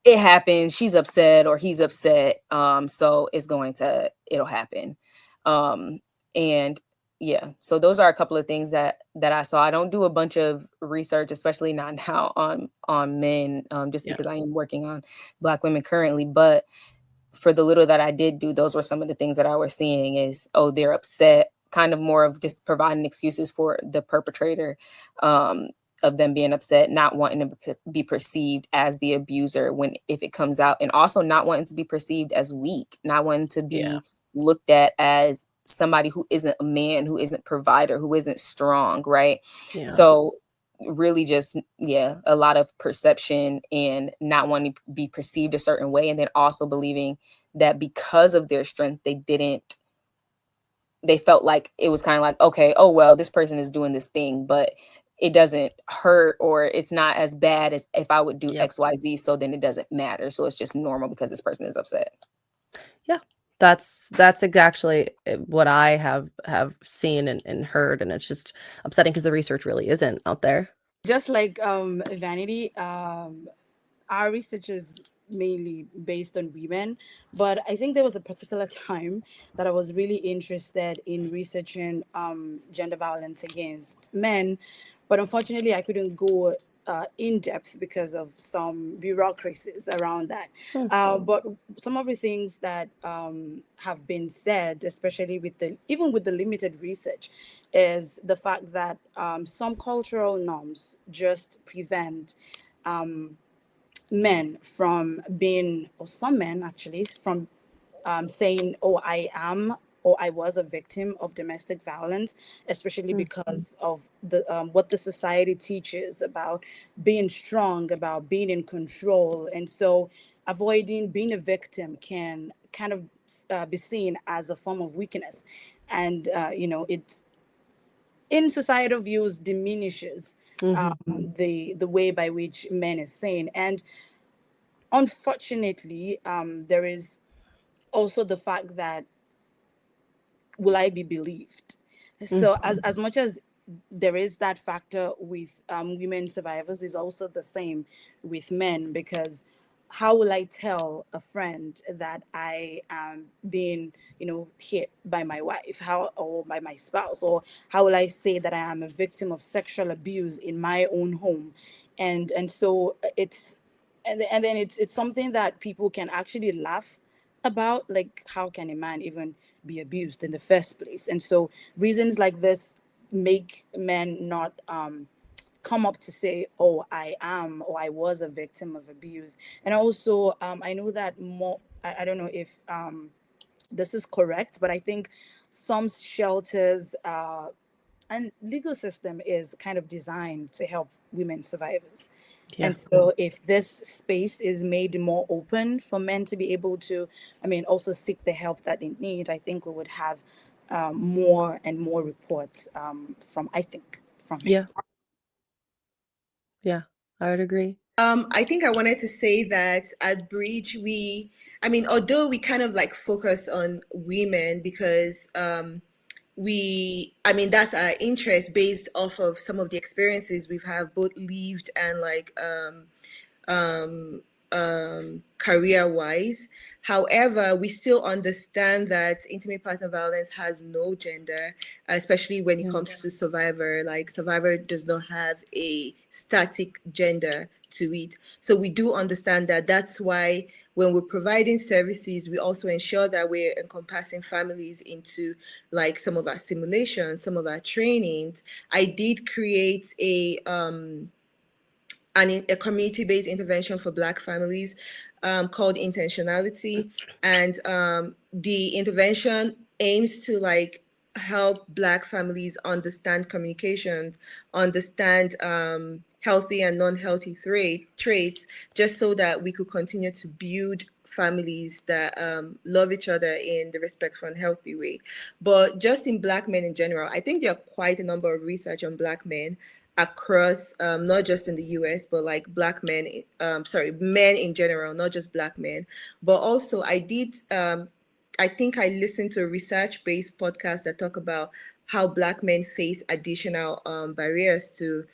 it happens, she's upset or he's upset, so it'll happen. um and yeah, so those are a couple of things that I saw. I don't do a bunch of research, especially not now on men, just Yeah. because I am working on Black women currently. But for the little that I did do, those were some of the things that I was seeing is, oh, they're upset, kind of more of just providing excuses for the perpetrator, um, of them being upset, not wanting to be perceived as the abuser when if it comes out, and also not wanting to be perceived as weak, not wanting to Yeah. be looked at as somebody who isn't a man, who isn't provider, who isn't strong, right? Yeah. So really just, yeah, a lot of perception and not wanting to be perceived a certain way, and then also believing that because of their strength they felt like it was kind of like, okay, oh well, this person is doing this thing, but it doesn't hurt, or it's not as bad as if I would do Yep. XYZ, so then it doesn't matter, so it's just normal because this person is upset. Yeah. That's exactly what I have seen and heard, and it's just upsetting because the research really isn't out there. Just like Vanity, our research is mainly based on women, but I think there was a particular time that I was really interested in researching gender violence against men, but unfortunately I couldn't go in depth because of some bureaucracies around that. Hmm. But some of the things that have been said, especially with the even with the limited research, is the fact that some cultural norms just prevent men from being, or some men actually, from saying, oh, I am or I was a victim of domestic violence, especially Hmm. because of the what the society teaches about being strong, about being in control. And so avoiding being a victim can kind of be seen as a form of weakness. And, it in societal views diminishes Mhm. the way by which men is seen. And unfortunately, there is also the fact that, will I be believed? Mm. So as much as there is that factor with women survivors, is also the same with men, because how will I tell a friend that I am being, hit by my wife, how, or by my spouse, or how will I say that I am a victim of sexual abuse in my own home? And so it's, and then it's something that people can actually laugh about, like how can a man even be abused in the first place? And so reasons like this make men not come up to say, oh, I am or I was a victim of abuse. And also I know that more, I don't know if this is correct, but I think some shelters and legal system is kind of designed to help women survivors. Yeah. And so if this space is made more open for men to be able to, I mean, also seek the help that they need, I think we would have more and more reports from, I think, from men. Yeah. Yeah. I would agree. I think I wanted to say that at Bridge, I mean, although we kind of like focus on women because I mean, that's our interest based off of some of the experiences we've had both lived and like um, career wise. However, we still understand that intimate partner violence has no gender, especially when it Yeah. comes to survivor. Like, survivor does not have a static gender to it. So, we do understand that. That's why when we're providing services, we also ensure that we're encompassing families into like some of our simulations, some of our trainings. I did create a community-based intervention for Black families called Intentionality, and the intervention aims to like help Black families understand communication, understand healthy and non-healthy traits, just so that we could continue to build families that love each other in the respectful and healthy way. But just in Black men in general, I think there are quite a number of research on Black men across not just in the US, but like Black men, sorry, men in general, not just Black men. But also, I think I listened to a research based podcast that talk about how Black men face additional barriers to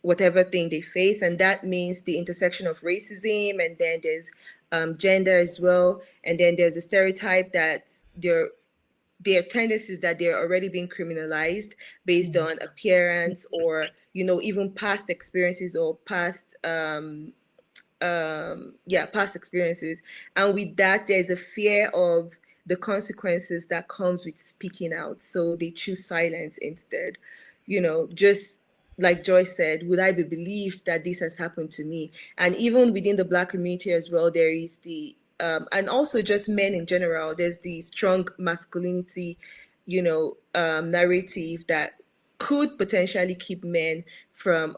whatever thing they face. And that means the intersection of racism, and then there's gender as well. And then there's a stereotype that their tendencies that they're already being criminalized based Mhm. on appearance, or even past experiences, or past experiences. And with that, there's a fear of the consequences that comes with speaking out, so they choose silence instead. Just like Joyce said, would I be believed that this has happened to me? And even within the Black community as well, there is and also just men in general, there's the strong masculinity narrative that could potentially keep men from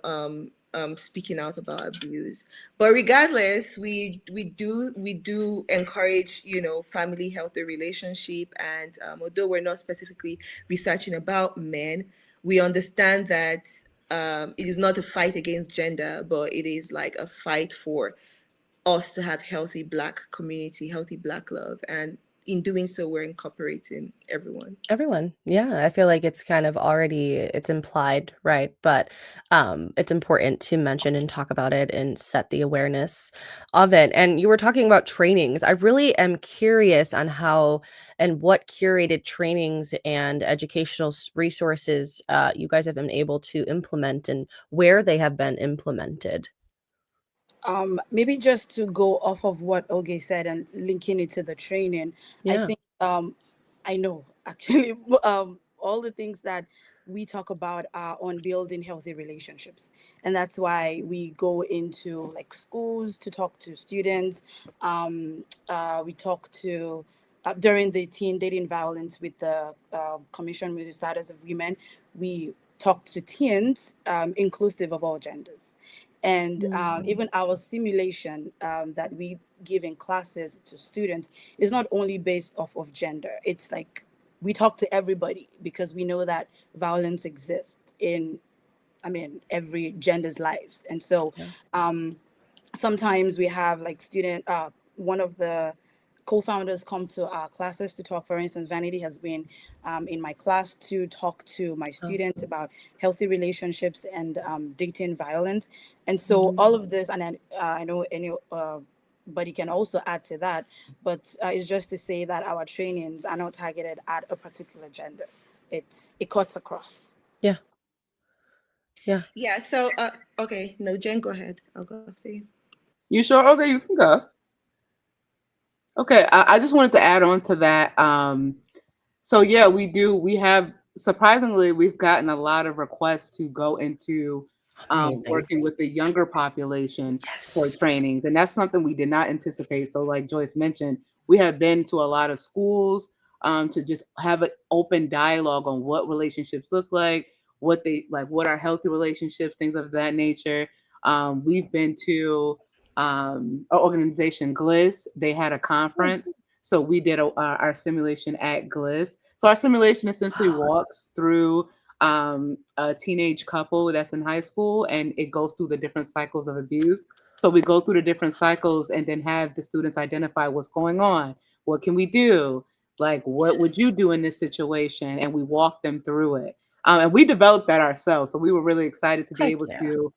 speaking out about abuse. But regardless, we do encourage family healthy relationship, and although we're not specifically researching about men, we understand that it is not a fight against gender, but it is like a fight for us to have healthy Black community, healthy Black love, and in doing so, we're incorporating everyone. Everyone. Yeah, I feel like it's kind of already it's implied, right? But it's important to mention and talk about it and set the awareness of it. And you were talking about trainings. I really am curious on how and what curated trainings and educational resources you guys have been able to implement and where they have been implemented. Maybe just to go off of what Oge said and linking it to the training, I Yeah. think I know actually all the things that we talk about are on building healthy relationships, and that's why we go into like schools to talk to students. We talk to during the teen dating violence with the Commission with the Status of Women. We talk to teens, inclusive of all genders, and Mhm. even our simulation that we give in classes to students is not only based off of gender. It's like we talk to everybody because we know that violence exists in, I mean, every gender's lives. And so Yeah. sometimes we have like one of the co-founders come to our classes to talk. For instance, Vanity has been in my class to talk to my Oh. students about healthy relationships and dating violence. And so Mhm. all of this, and I know anybody can also add to that, but it's just to say that our trainings are not targeted at a particular gender. It cuts across. Yeah. Yeah. Yeah. So, okay, no, Jen, go ahead. I'll go after you. You sure? Okay, you can go. Okay, I just wanted to add on to that. So yeah, we do. We have surprisingly, we've gotten a lot of requests to go into Amazing. working with the younger population for Yes. trainings, and that's something we did not anticipate. So, like Joyce mentioned, we have been to a lot of schools. to just have an open dialogue on what relationships look like, what they like, what are healthy relationships, things of that nature. We've been to our organization GLIS. They had a Hmm. conference, so we did our simulation at GLIS. So our simulation essentially walks through a teenage couple that's in high school, and it goes through the different cycles of abuse. So we go through the different cycles and then have the students identify what's going on. What can we do? Like, what would you Yes. do in this situation? And we walk them through it. And we developed that ourselves. So we were really excited to be Heck able yeah. to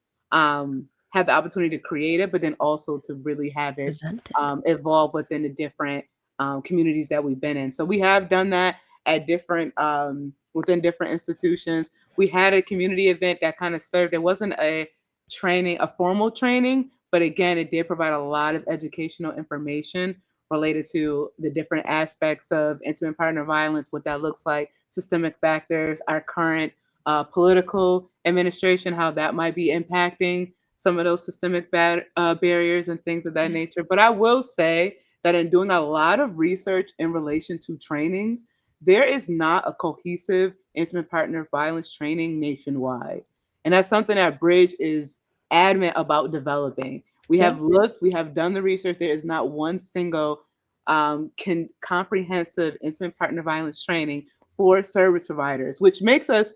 have the opportunity to create it, but then also to really have it Present it. evolve within the different communities that we've been in. So we have done that at different within different institutions. We had a community event that kind of served. It wasn't a formal training, but again, it did provide a lot of educational information related to the different aspects of intimate partner violence, what that looks like, systemic factors, our current political administration, how that might be impacting some of those systemic barriers and things of that Yeah. nature. But I will say that in doing a lot of research in relation to trainings, there is not a cohesive intimate partner violence training nationwide. And that's something that Bridge is adamant about developing. We Yeah. have looked, we have done the research. There is not one single comprehensive intimate partner violence training for service providers, which makes us,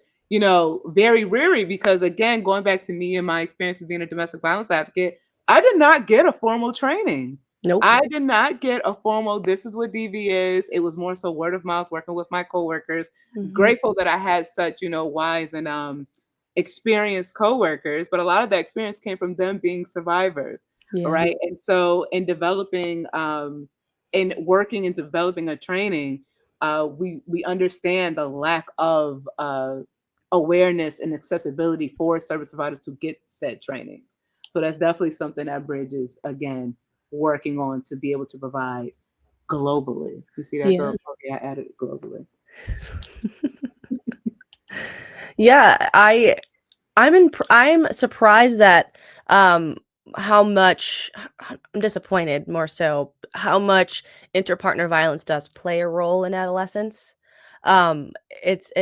very weary because, again, going back to me and my experience of being a domestic violence advocate, I did not get a formal training. Nope. I did not get a formal, this is what DV is. It was more so word of mouth, working with my coworkers. Hmm. Grateful that I had such, wise and experienced coworkers, but a lot of that experience came from them being survivors, Yeah. right? And so in developing in working and developing a training, we understand the lack of awareness and accessibility for service providers to get said trainings. So that's definitely something that Bridge is again working on to be able to provide globally. You see that, Yeah. girl? Okay, I added globally. Yeah. I'm surprised that um how much I'm disappointed more so how much interpartner violence does play a role in adolescence. It's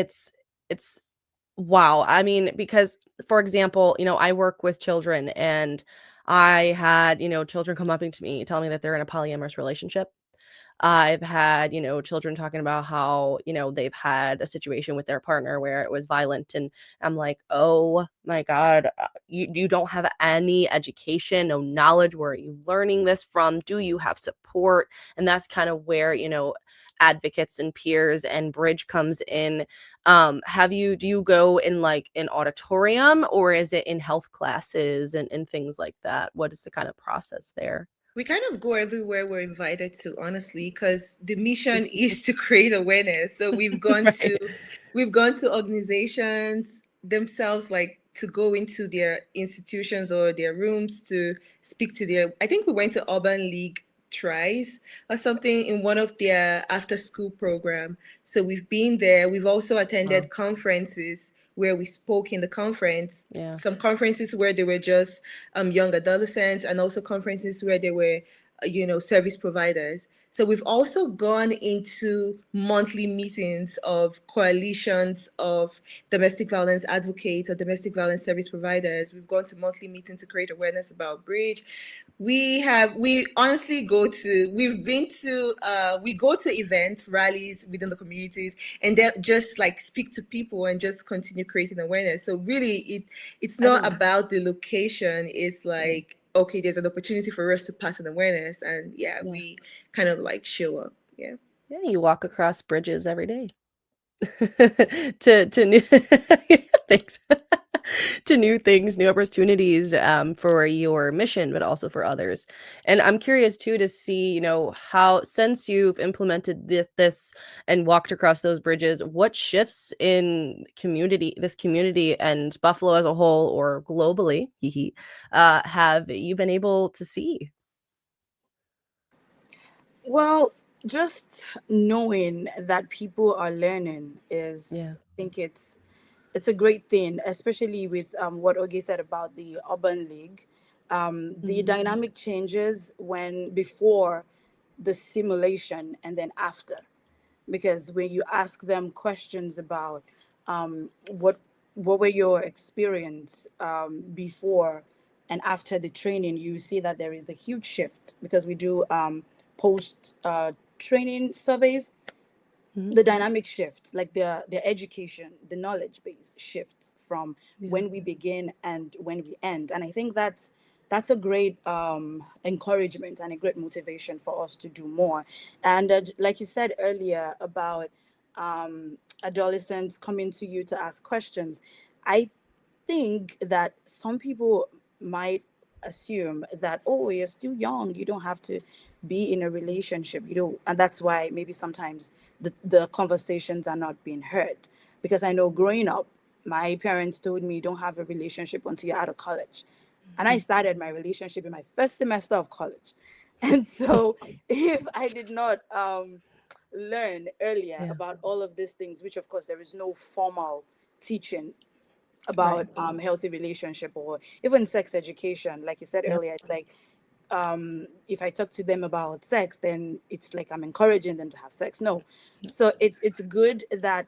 wow. I mean, because for example, I work with children and I had, children come up to me telling me that they're in a polyamorous relationship. I've had, children talking about how, they've had a situation with their partner where it was violent. And I'm like, oh my God, you don't have any education, no knowledge. Where are you learning this from? Do you have support? And that's kind of where, advocates and peers and Bridge comes in. Do you go in like an auditorium or is it in health classes and things like that? What is the kind of process there? We kind of go everywhere we're invited to, honestly, because the mission is to create awareness. So Right. we've gone to organizations themselves, like to go into their institutions or their rooms to speak to their. I think we went to Urban League tries or something in one of their after school program. So we've been there. We've also Wow. attended conferences where we spoke in the conference. Yeah. Some conferences where they were just young adolescents, and also conferences where they were, service providers. So we've also gone into monthly meetings of coalitions of domestic violence advocates or domestic violence service providers. We've gone to monthly meetings to create awareness about Bridge. We honestly we've been to we go to events, rallies within the communities, and then just like speak to people and just continue creating awareness. So really it's not Everywhere. about the location. It's Yeah. like, okay, there's an opportunity for us to pass an awareness, and yeah, Yeah. we kind of like show up. Yeah. Yeah, you walk across bridges every day. To new thanks. To new things, new opportunities, for your mission, but also for others. And I'm curious too to see, how since you've implemented this and walked across those bridges, what shifts in this community and Buffalo as a whole or globally, hee hee, have you been able to see? Well, just knowing that people are learning Yeah. is, I think it's a great thing, especially with what Oge said about the Urban League. The Mhm. dynamic changes when before the simulation and then after. because when you ask them questions about what were your experience before and after the training, you see that there is a huge shift because we do post training surveys. Mhm. The dynamic shifts, like the education, the knowledge base shifts from Yeah. when we begin and when we end. And I think that's a great encouragement and a great motivation for us to do more. And like you said earlier about adolescents coming to you to ask questions, I think that some people might assume that, oh, you're still young, you don't have to be in a relationship, you know, and that's why maybe sometimes the conversations are not being heard. Because I know growing up, my parents told me you don't have a relationship until you're out of college. And I Mhm. started my relationship in my first semester of college. And so if I did not learn earlier Yeah. about all of these things, which of course there is no formal teaching Right. about healthy relationship or even sex education, like you said Yep. earlier, it's like if I talk to them about sex, then it's like I'm encouraging them to have sex. No, so it's good that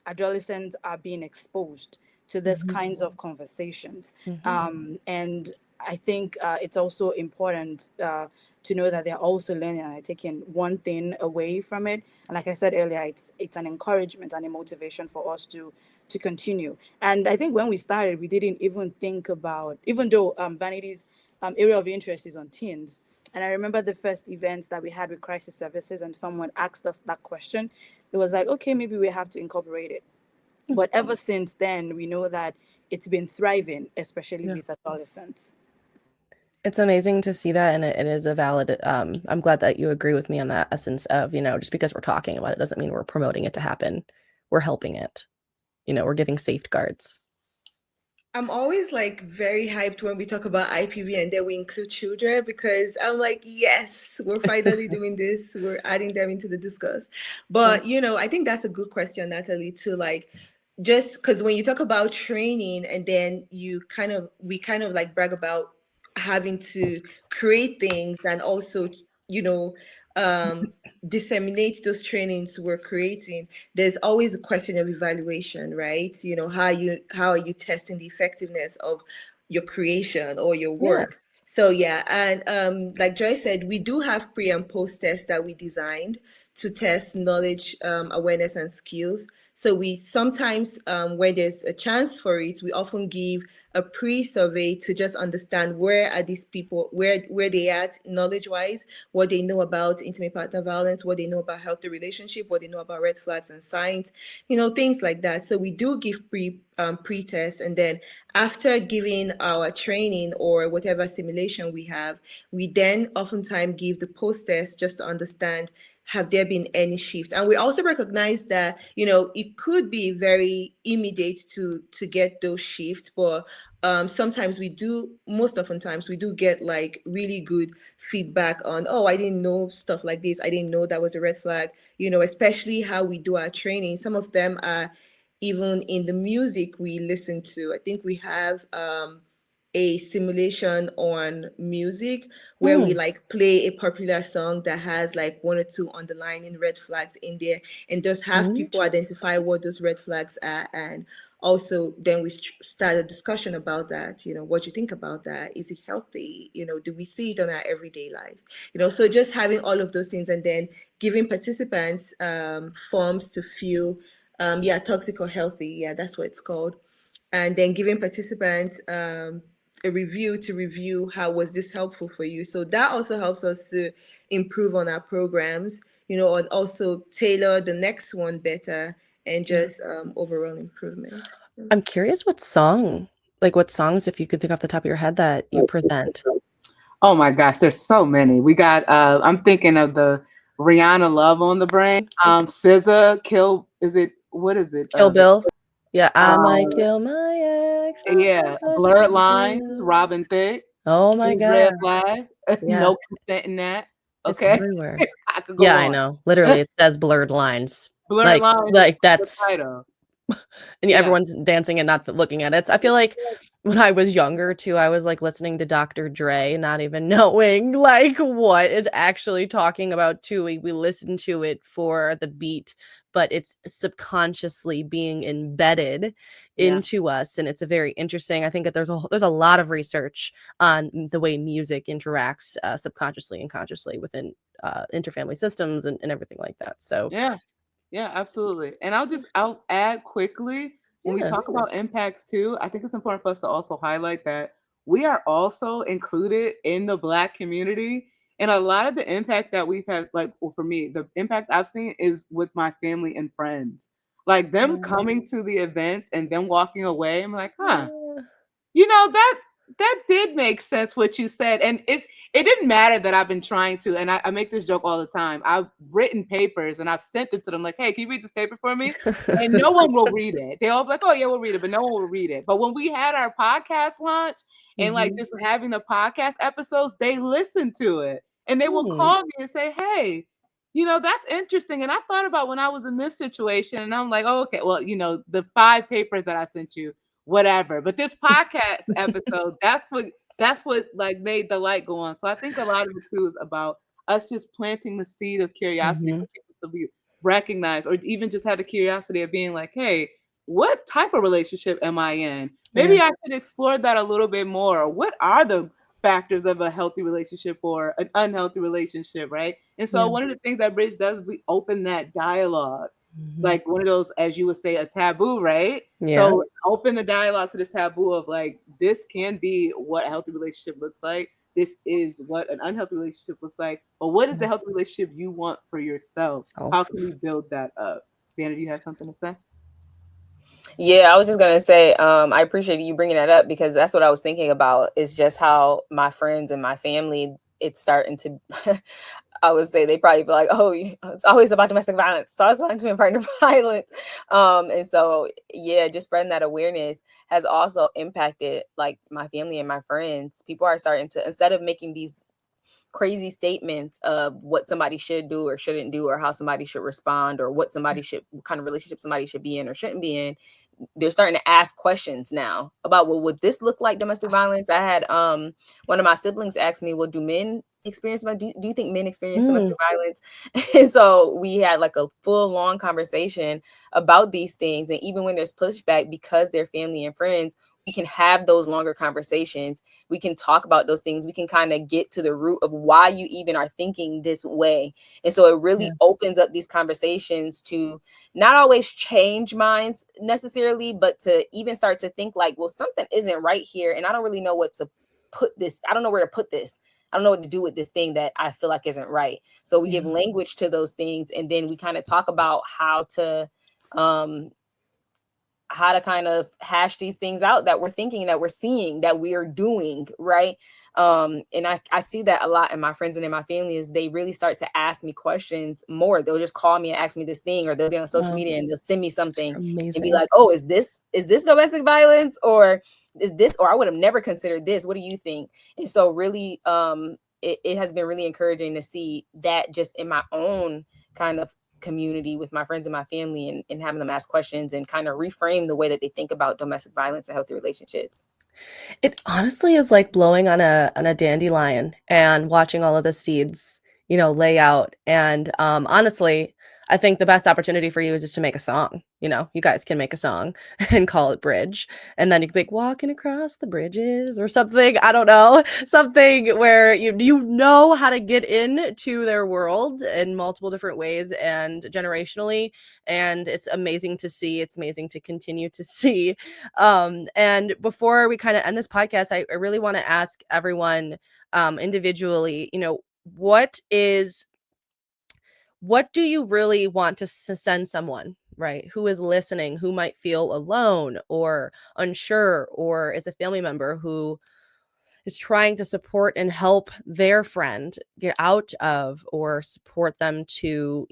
adolescents are being exposed to this Mhm. kinds of conversations, Mhm. and I think it's also important to know that they're also learning and taking one thing away from it. And like I said earlier, it's an encouragement and a motivation for us to continue. And I think when we started, we didn't even think about, even though Vanity's area of interest is on teens. And I remember the first event that we had with crisis services, and someone asked us that question. It was like, okay, maybe we have to incorporate it. Mm. But ever since then, we know that it's been thriving, especially Yeah. with adolescents. It's amazing to see that, and it is a valid, I'm glad that you agree with me on that essence of, just because we're talking about it doesn't mean we're promoting it to happen. We're helping it. We're giving safeguards. I'm always like very hyped when we talk about IPV and then we include children because I'm like, yes, we're finally doing this. We're adding them into the discourse. Yeah. But, I think that's a good question, Natalie, to like, just because when you talk about training and then we kind of like brag about having to create things and also, you know, um, disseminate those trainings we're creating, there's always a question of evaluation, right? How are you testing the effectiveness of your creation or your Yeah. work? So yeah, and like Joy said, we do have pre and post tests that we designed to test knowledge, awareness, and skills. So we sometimes, when there's a chance for it, we often give a pre-survey to just understand where are these people, where they at knowledge wise, what they know about intimate partner violence, what they know about healthy relationship, what they know about red flags and signs, things like that. So we do give pre-test, and then after giving our training or whatever simulation we have, we then oftentimes give the post-test just to understand, have there been any shift? And we also recognize that it could be very immediate to get those shifts, but sometimes most oftentimes we do get like really good feedback on, oh, I didn't know stuff like this, I didn't know that was a red flag. Especially how we do our training, some of them are even in the music we listen to. I think we have a simulation on music where we Mm. like play a popular song that has like one or two underlying red flags in there, and just have people Interesting. identify what those red flags are. And also then we start a discussion about that. What do you think about that? Is it healthy? Do we see it on our everyday life? So just having all of those things, and then giving participants forms to fill, yeah, toxic or healthy, yeah, that's what it's called. And then giving participants a review to review how was this helpful for you. So that also helps us to improve on our programs, and also tailor the next one better, and Yeah. just overall improvement. I'm curious what songs, if you could think off the top of your head, that you present. Oh my gosh, there's so many. We got I'm thinking of the Rihanna Love on the Brain. SZA, Kill, is it, what is it? Kill Bill. Yeah, I might Um kill my ex. yeah, Let's Blurred get Lines, real. Robin Thicke, Oh my Huge Red God. Flag, Yeah, no consent in that. it's Okay. everywhere. I could Yeah, go I on. know. Literally, it says blurred lines. Blurred Like Lines is like the that's title. and Yeah. everyone's dancing and not looking at it. I feel like when I was younger too, I was like listening to Dr. Dre, not even knowing like what it's actually talking about too. We listen to it for the beat, but it's subconsciously being embedded Yeah. into us. And it's a very interesting. I think that there's a lot of research on the way music interacts subconsciously and consciously within interfamily systems and everything like that. So Yeah. Yeah, absolutely. And I'll add quickly, when we yeah. talk about impacts too, I think it's important for us to also highlight that we are also included in the Black community. And a lot of the impact that we've had, like, well, for me, the impact I've seen is with my family and friends. Like them Yeah. coming to the events and then walking away. I'm like, huh, Yeah. that did make sense what you said. And it didn't matter that I've been trying to, and I make this joke all the time. I've written papers and I've sent it to them like, hey, can you read this paper for me? And no one will read it. They all be like, oh yeah, we'll read it, but no one will read it. But when we had our podcast launch and like Mhm. just having the podcast episodes, they listened to it and they will Mm. call me and say, hey, that's interesting. And I thought about when I was in this situation, and I'm like, oh, okay, well, the 5 papers that I sent you, whatever. But this podcast episode, that's what like made the light go on. So I think a lot of it too is about us just planting the seed of curiosity Mhm. for people to be recognized, or even just have the curiosity of being like, hey, what type of relationship am I in? Yeah. Maybe I should explore that a little bit more. What are the factors of a healthy relationship or an unhealthy relationship, right? And so Yeah. one of the things that Bridge does is we open that dialogue, Mhm. like one of those, as you would say, a taboo, right? Yeah. So open the dialogue to this taboo of like, this can be what a healthy relationship looks like. This is what an unhealthy relationship looks like. But what is the Yeah. healthy relationship you want for yourself? How Self. can we build that up? Vanna, do you have something to say? Yeah, I was just gonna say, I appreciate you bringing that up because that's what I was thinking about. Is just how my friends and my family, it's starting to. I would say they probably be like, "Oh, it's always about domestic violence. So I was talking to partner violence," and so yeah, just spreading that awareness has also impacted like my family and my friends. People are starting to, instead of making these crazy statements of what somebody should do or shouldn't do, or how somebody should respond, or what kind of relationship somebody should be in or shouldn't be in, they're starting to ask questions now about, well, would this look like domestic violence? I had one of my siblings ask me, well, do you think men experience Mm. domestic violence? And so we had like a full long conversation about these things. And even when there's pushback, because they're family and friends, we can have those longer conversations. We can talk about those things. We can kind of get to the root of why you even are thinking this way. And so it really Yeah. opens up these conversations to not always change minds necessarily, but to even start to think like, well, something isn't right here. And I don't really know what to put this. I don't know where to put this. I don't know what to do with this thing that I feel like isn't right. So we give Yeah. language to those things. And then we kind of talk about um, how to kind of hash these things out that we're thinking, that we're seeing, that we are doing, right? And I see that a lot in my friends and in my family, is they really start to ask me questions more. They'll just call me and ask me this thing, or they'll be on social Wow. media and they'll send me something and be Amazing. like, oh, is this domestic violence, or is this, or I would have never considered this, what do you think? And so really it has been really encouraging to see that just in my own kind of community with my friends and my family, and having them ask questions and kind of reframe the way that they think about domestic violence and healthy relationships. It honestly is like blowing on a dandelion and watching all of the seeds, lay out. And honestly, I think the best opportunity for you is just to make a song. You guys can make a song and call it Bridge. And then you can be like walking across the bridges or something. I don't know. Something where you know how to get into their world in multiple different ways and generationally. And it's amazing to see. It's amazing to continue to see. And before we kind of end this podcast, I really want to ask everyone individually, what is what do you really want to send someone, right, who is listening, who might feel alone or unsure, or is a family member who is trying to support and help their friend get out of, or support them to,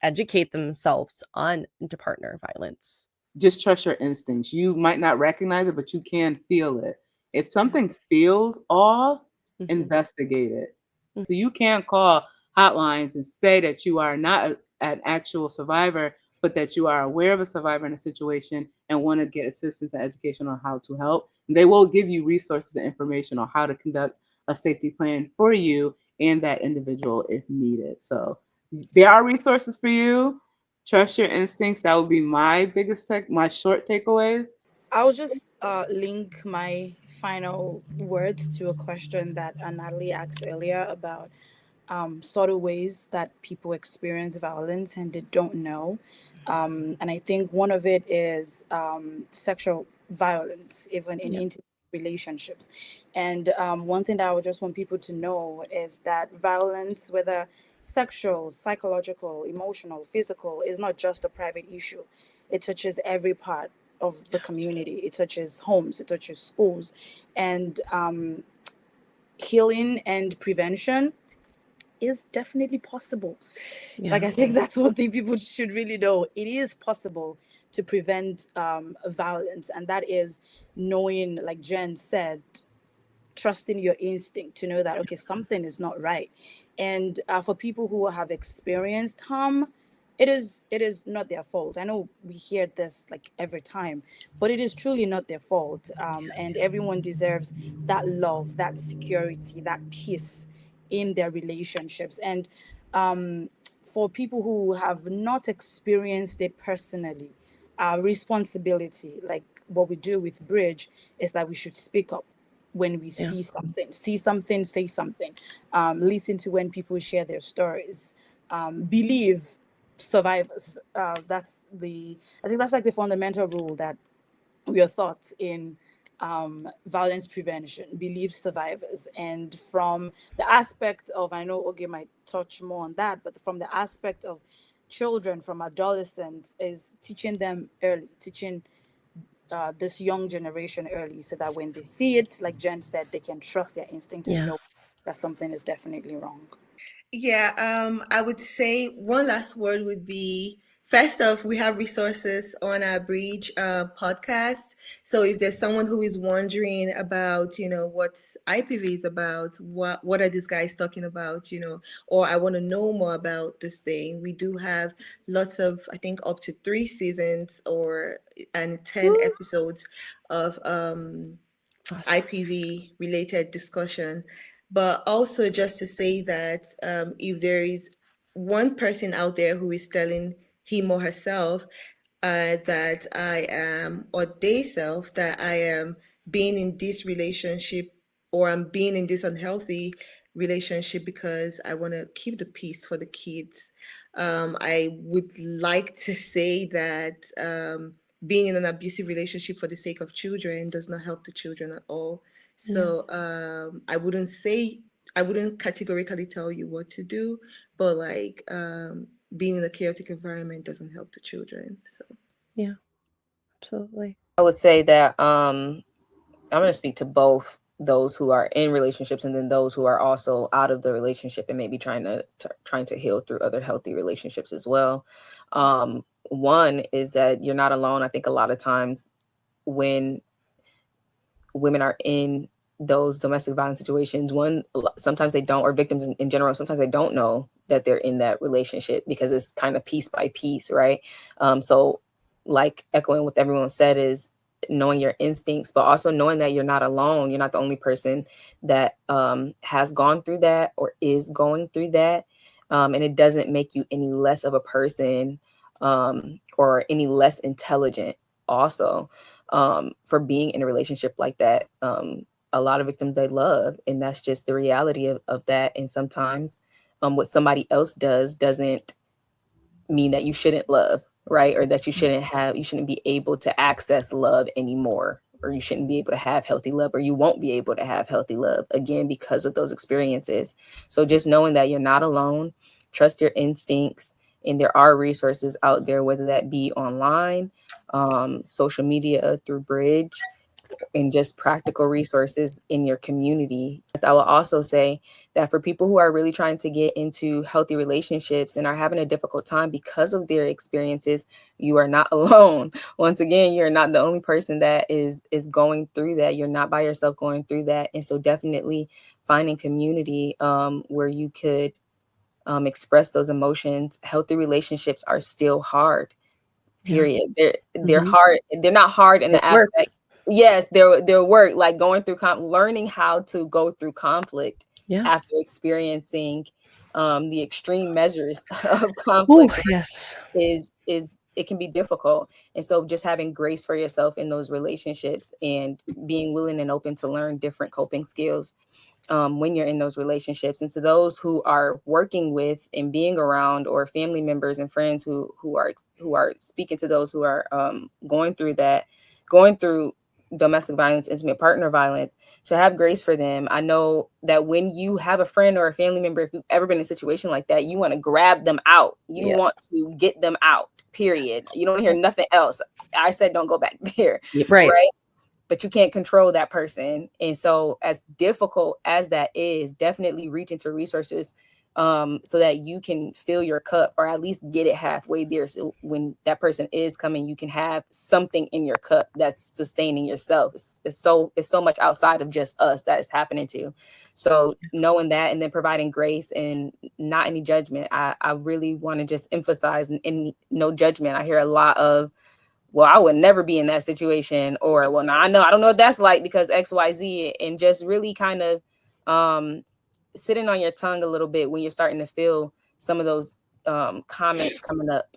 educate themselves on into partner violence? Just trust your instincts. You might not recognize it, but you can feel it. If Yeah. something feels off, Mhm. investigate it. Mm. So you can call hotlines and say that you are not an actual survivor, but that you are aware of a survivor in a situation and want to get assistance and education on how to help. And they will give you resources and information on how to conduct a safety plan for you and that individual if needed. So there are resources for you. Trust your instincts. That would be my my short takeaways. I'll just link my final words to a question that Natalie asked earlier about subtle ways that people experience violence and they don't know. And I think one of it is sexual violence, even in Yeah. intimate relationships. And one thing that I would just want people to know is that violence, whether sexual, psychological, emotional, physical, is not just a private issue. It touches every part of the community. It touches homes, it touches schools, and healing and prevention is definitely possible. Like, Yeah. I think that's one thing people should really know. It is possible to prevent violence, and that is knowing, like Jen said, trusting your instinct to know that okay, something is not right. And for people who have experienced harm, it is not their fault. I know we hear this like every time, but it is truly not their fault. And everyone deserves that love, that security, that peace in their relationships. And for people who have not experienced it personally, our responsibility, like what we do with Bridge, is that we should speak up when we Yeah. see something, say something. Listen to when people share their stories. Believe survivors. I think that's like the fundamental rule that we are taught in violence prevention. Believe survivors. And from the aspect of, I know Oge might touch more on that, but from the aspect of children, from adolescents, is teaching them early, teaching this young generation early, so that when they see it, like Jen said, they can trust their instinct and Yeah. know that something is definitely wrong. Yeah, I would say one last word would be first off, we have resources on our Bridge podcast. So if there's someone who is wondering about, what IPV is about, what are these guys talking about, or I want to know more about this thing, we do have lots of, I think, up to 3 seasons and 10 Woo. episodes of Awesome. IPV related discussion. But also, just to say that if there is one person out there who is telling him or herself that I am, or they self, that I am being in this relationship, or I'm being in this unhealthy relationship because I want to keep the peace for the kids. I would like to say that being in an abusive relationship for the sake of children does not help the children at all. No. So I wouldn't categorically tell you what to do, but like being in a chaotic environment doesn't help the children. So Yeah. Absolutely. I would say that I'm going to speak to both those who are in relationships and then those who are also out of the relationship and maybe trying to heal through other healthy relationships as well. One is that you're not alone. I think a lot of times when women are in those domestic violence situations, sometimes they don't, or victims in general, sometimes they don't know that they're in that relationship because it's kind of piece by piece, right? So like echoing what everyone said is knowing your instincts, but also knowing that you're not alone. You're not the only person that has gone through that or is going through that. And it doesn't make you any less of a person or any less intelligent also for being in a relationship like that. A lot of victims they love, and that's just the reality of that. And sometimes what somebody else does doesn't mean that you shouldn't love, right? Or that you shouldn't be able to access love anymore, or you shouldn't be able to have healthy love, or you won't be able to have healthy love again because of those experiences. So just knowing that you're not alone, trust your instincts, and there are resources out there, whether that be online, social media through Bridge, and just practical resources in your community. I will also say that for people who are really trying to get into healthy relationships and are having a difficult time because of their experiences, you are not alone. Once again, you're not the only person that is going through that. You're not by yourself going through that. And so definitely finding community where you could express those emotions. Healthy relationships are still hard. period. They're Mhm. hard. They're not hard in It the worked. aspect. Yes, they're work, like going through learning how to go through conflict Yeah. after experiencing the extreme measures of Ooh, conflict yes. is it can be difficult. And so just having grace for yourself in those relationships and being willing and open to learn different coping skills when you're in those relationships. And to those who are working with and being around, or family members and friends who are speaking to those who are going through domestic violence, intimate partner violence, to have grace for them. I know that when you have a friend or a family member, if you've ever been in a situation like that, you want to grab them out. You Yeah. want to get them out, period. You don't hear nothing else. I said, don't go back there. Right. Right. But you can't control that person. And so as difficult as that is, definitely reach into resources so that you can fill your cup, or at least get it halfway there. So when that person is coming, you can have something in your cup that's sustaining yourself. It's so much outside of just us that is happening to. So knowing that, and then providing grace and not any judgment. I really want to just emphasize, and no judgment. I hear a lot of, well, I would never be in that situation, or, well, now I don't know what that's like because XYZ, and just really kind of sitting on your tongue a little bit when you're starting to feel some of those comments coming up.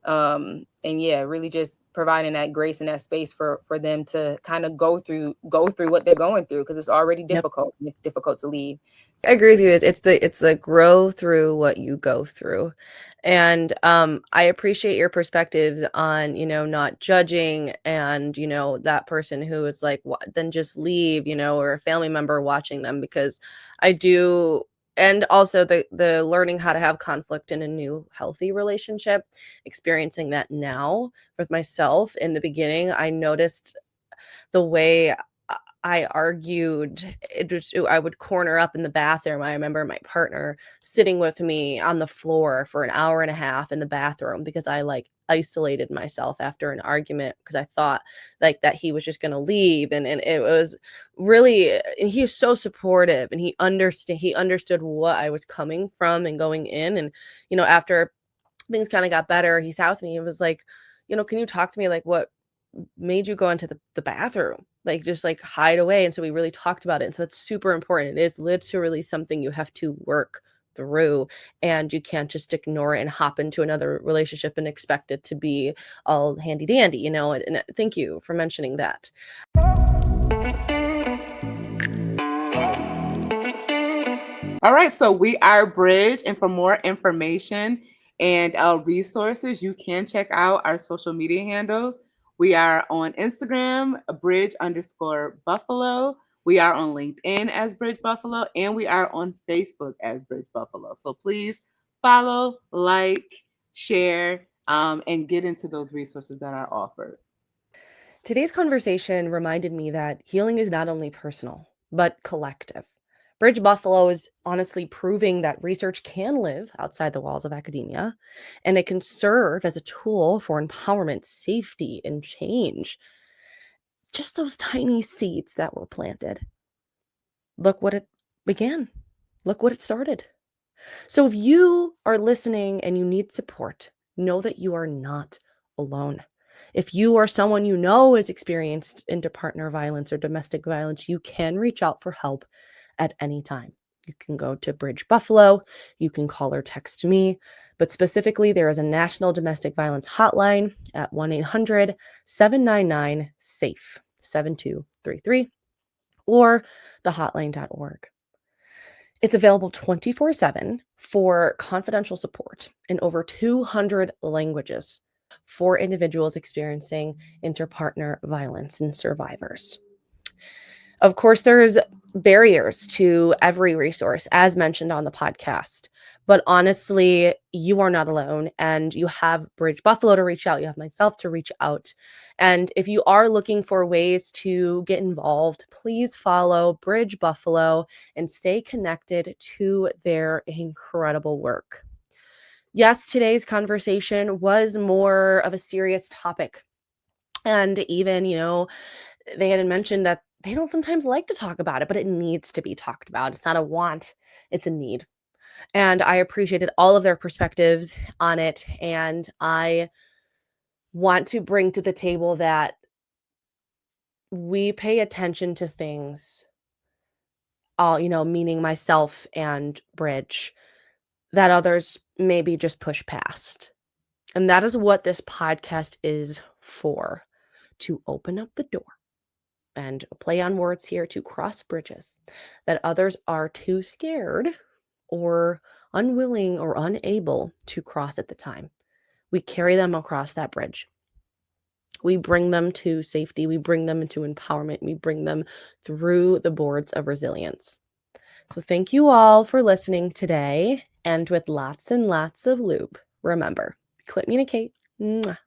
And yeah, really just providing that grace and that space for them to kind of go through what they're going through, because it's already Yep. difficult, and it's difficult to leave. I agree with you. It's the grow through what you go through. And I appreciate your perspectives on, not judging, and, that person who is like, what, then just leave, or a family member watching them, because I do. And also the learning how to have conflict in a new healthy relationship, experiencing that now with myself. In the beginning, I noticed the way I argued. I would corner up in the bathroom. I remember my partner sitting with me on the floor for an hour and a half in the bathroom, because I like isolated myself after an argument, because I thought like that he was just going to leave. And it was really, and he was so supportive, and he understood what I was coming from and going in. And, after things kind of got better, he sat with me and was like, can you talk to me, like, what made you go into the bathroom, like, just like hide away? And so we really talked about it. And so that's super important. It is literally something you have to work through, and you can't just ignore it and hop into another relationship and expect it to be all handy dandy, and thank you for mentioning that. All right, so we are Bridge, and for more information and resources, you can check out our social media handles. We are on Instagram, Bridge_Buffalo. We are on LinkedIn as Bridge Buffalo, and we are on Facebook as Bridge Buffalo. So please follow, like, share, and get into those resources that are offered. Today's conversation reminded me that healing is not only personal, but collective. Bridge Buffalo is honestly proving that research can live outside the walls of academia, and it can serve as a tool for empowerment, safety, and change. Just those tiny seeds that were planted. Look what it began. Look what it started. So if you are listening and you need support, know that you are not alone. If you or someone you know is experienced interpartner violence or domestic violence, you can reach out for help at any time. You can go to Bridge Buffalo, you can call or text me, but specifically, there is a national domestic violence hotline at 1-800-799-SAFE 7233, or thehotline.org. It's available 24/7 for confidential support in over 200 languages for individuals experiencing interpartner violence and survivors. Of course, there's barriers to every resource, as mentioned on the podcast. But honestly, you are not alone, and you have Bridge Buffalo to reach out. You have myself to reach out. And if you are looking for ways to get involved, please follow Bridge Buffalo and stay connected to their incredible work. Yes, today's conversation was more of a serious topic. And even, they had mentioned that they don't sometimes like to talk about it, but it needs to be talked about. It's not a want, it's a need. And I appreciated all of their perspectives on it. And I want to bring to the table that we pay attention to things, all, meaning myself and Bridge, that others maybe just push past. And that is what this podcast is for, to open up the door and play on words here, to cross bridges that others are too scared or unwilling or unable to cross at the time. We carry them across that bridge. We bring them to safety. We bring them into empowerment. We bring them through the boards of resilience. So thank you all for listening today. And with lots and lots of lube, remember, communicate. Mwah.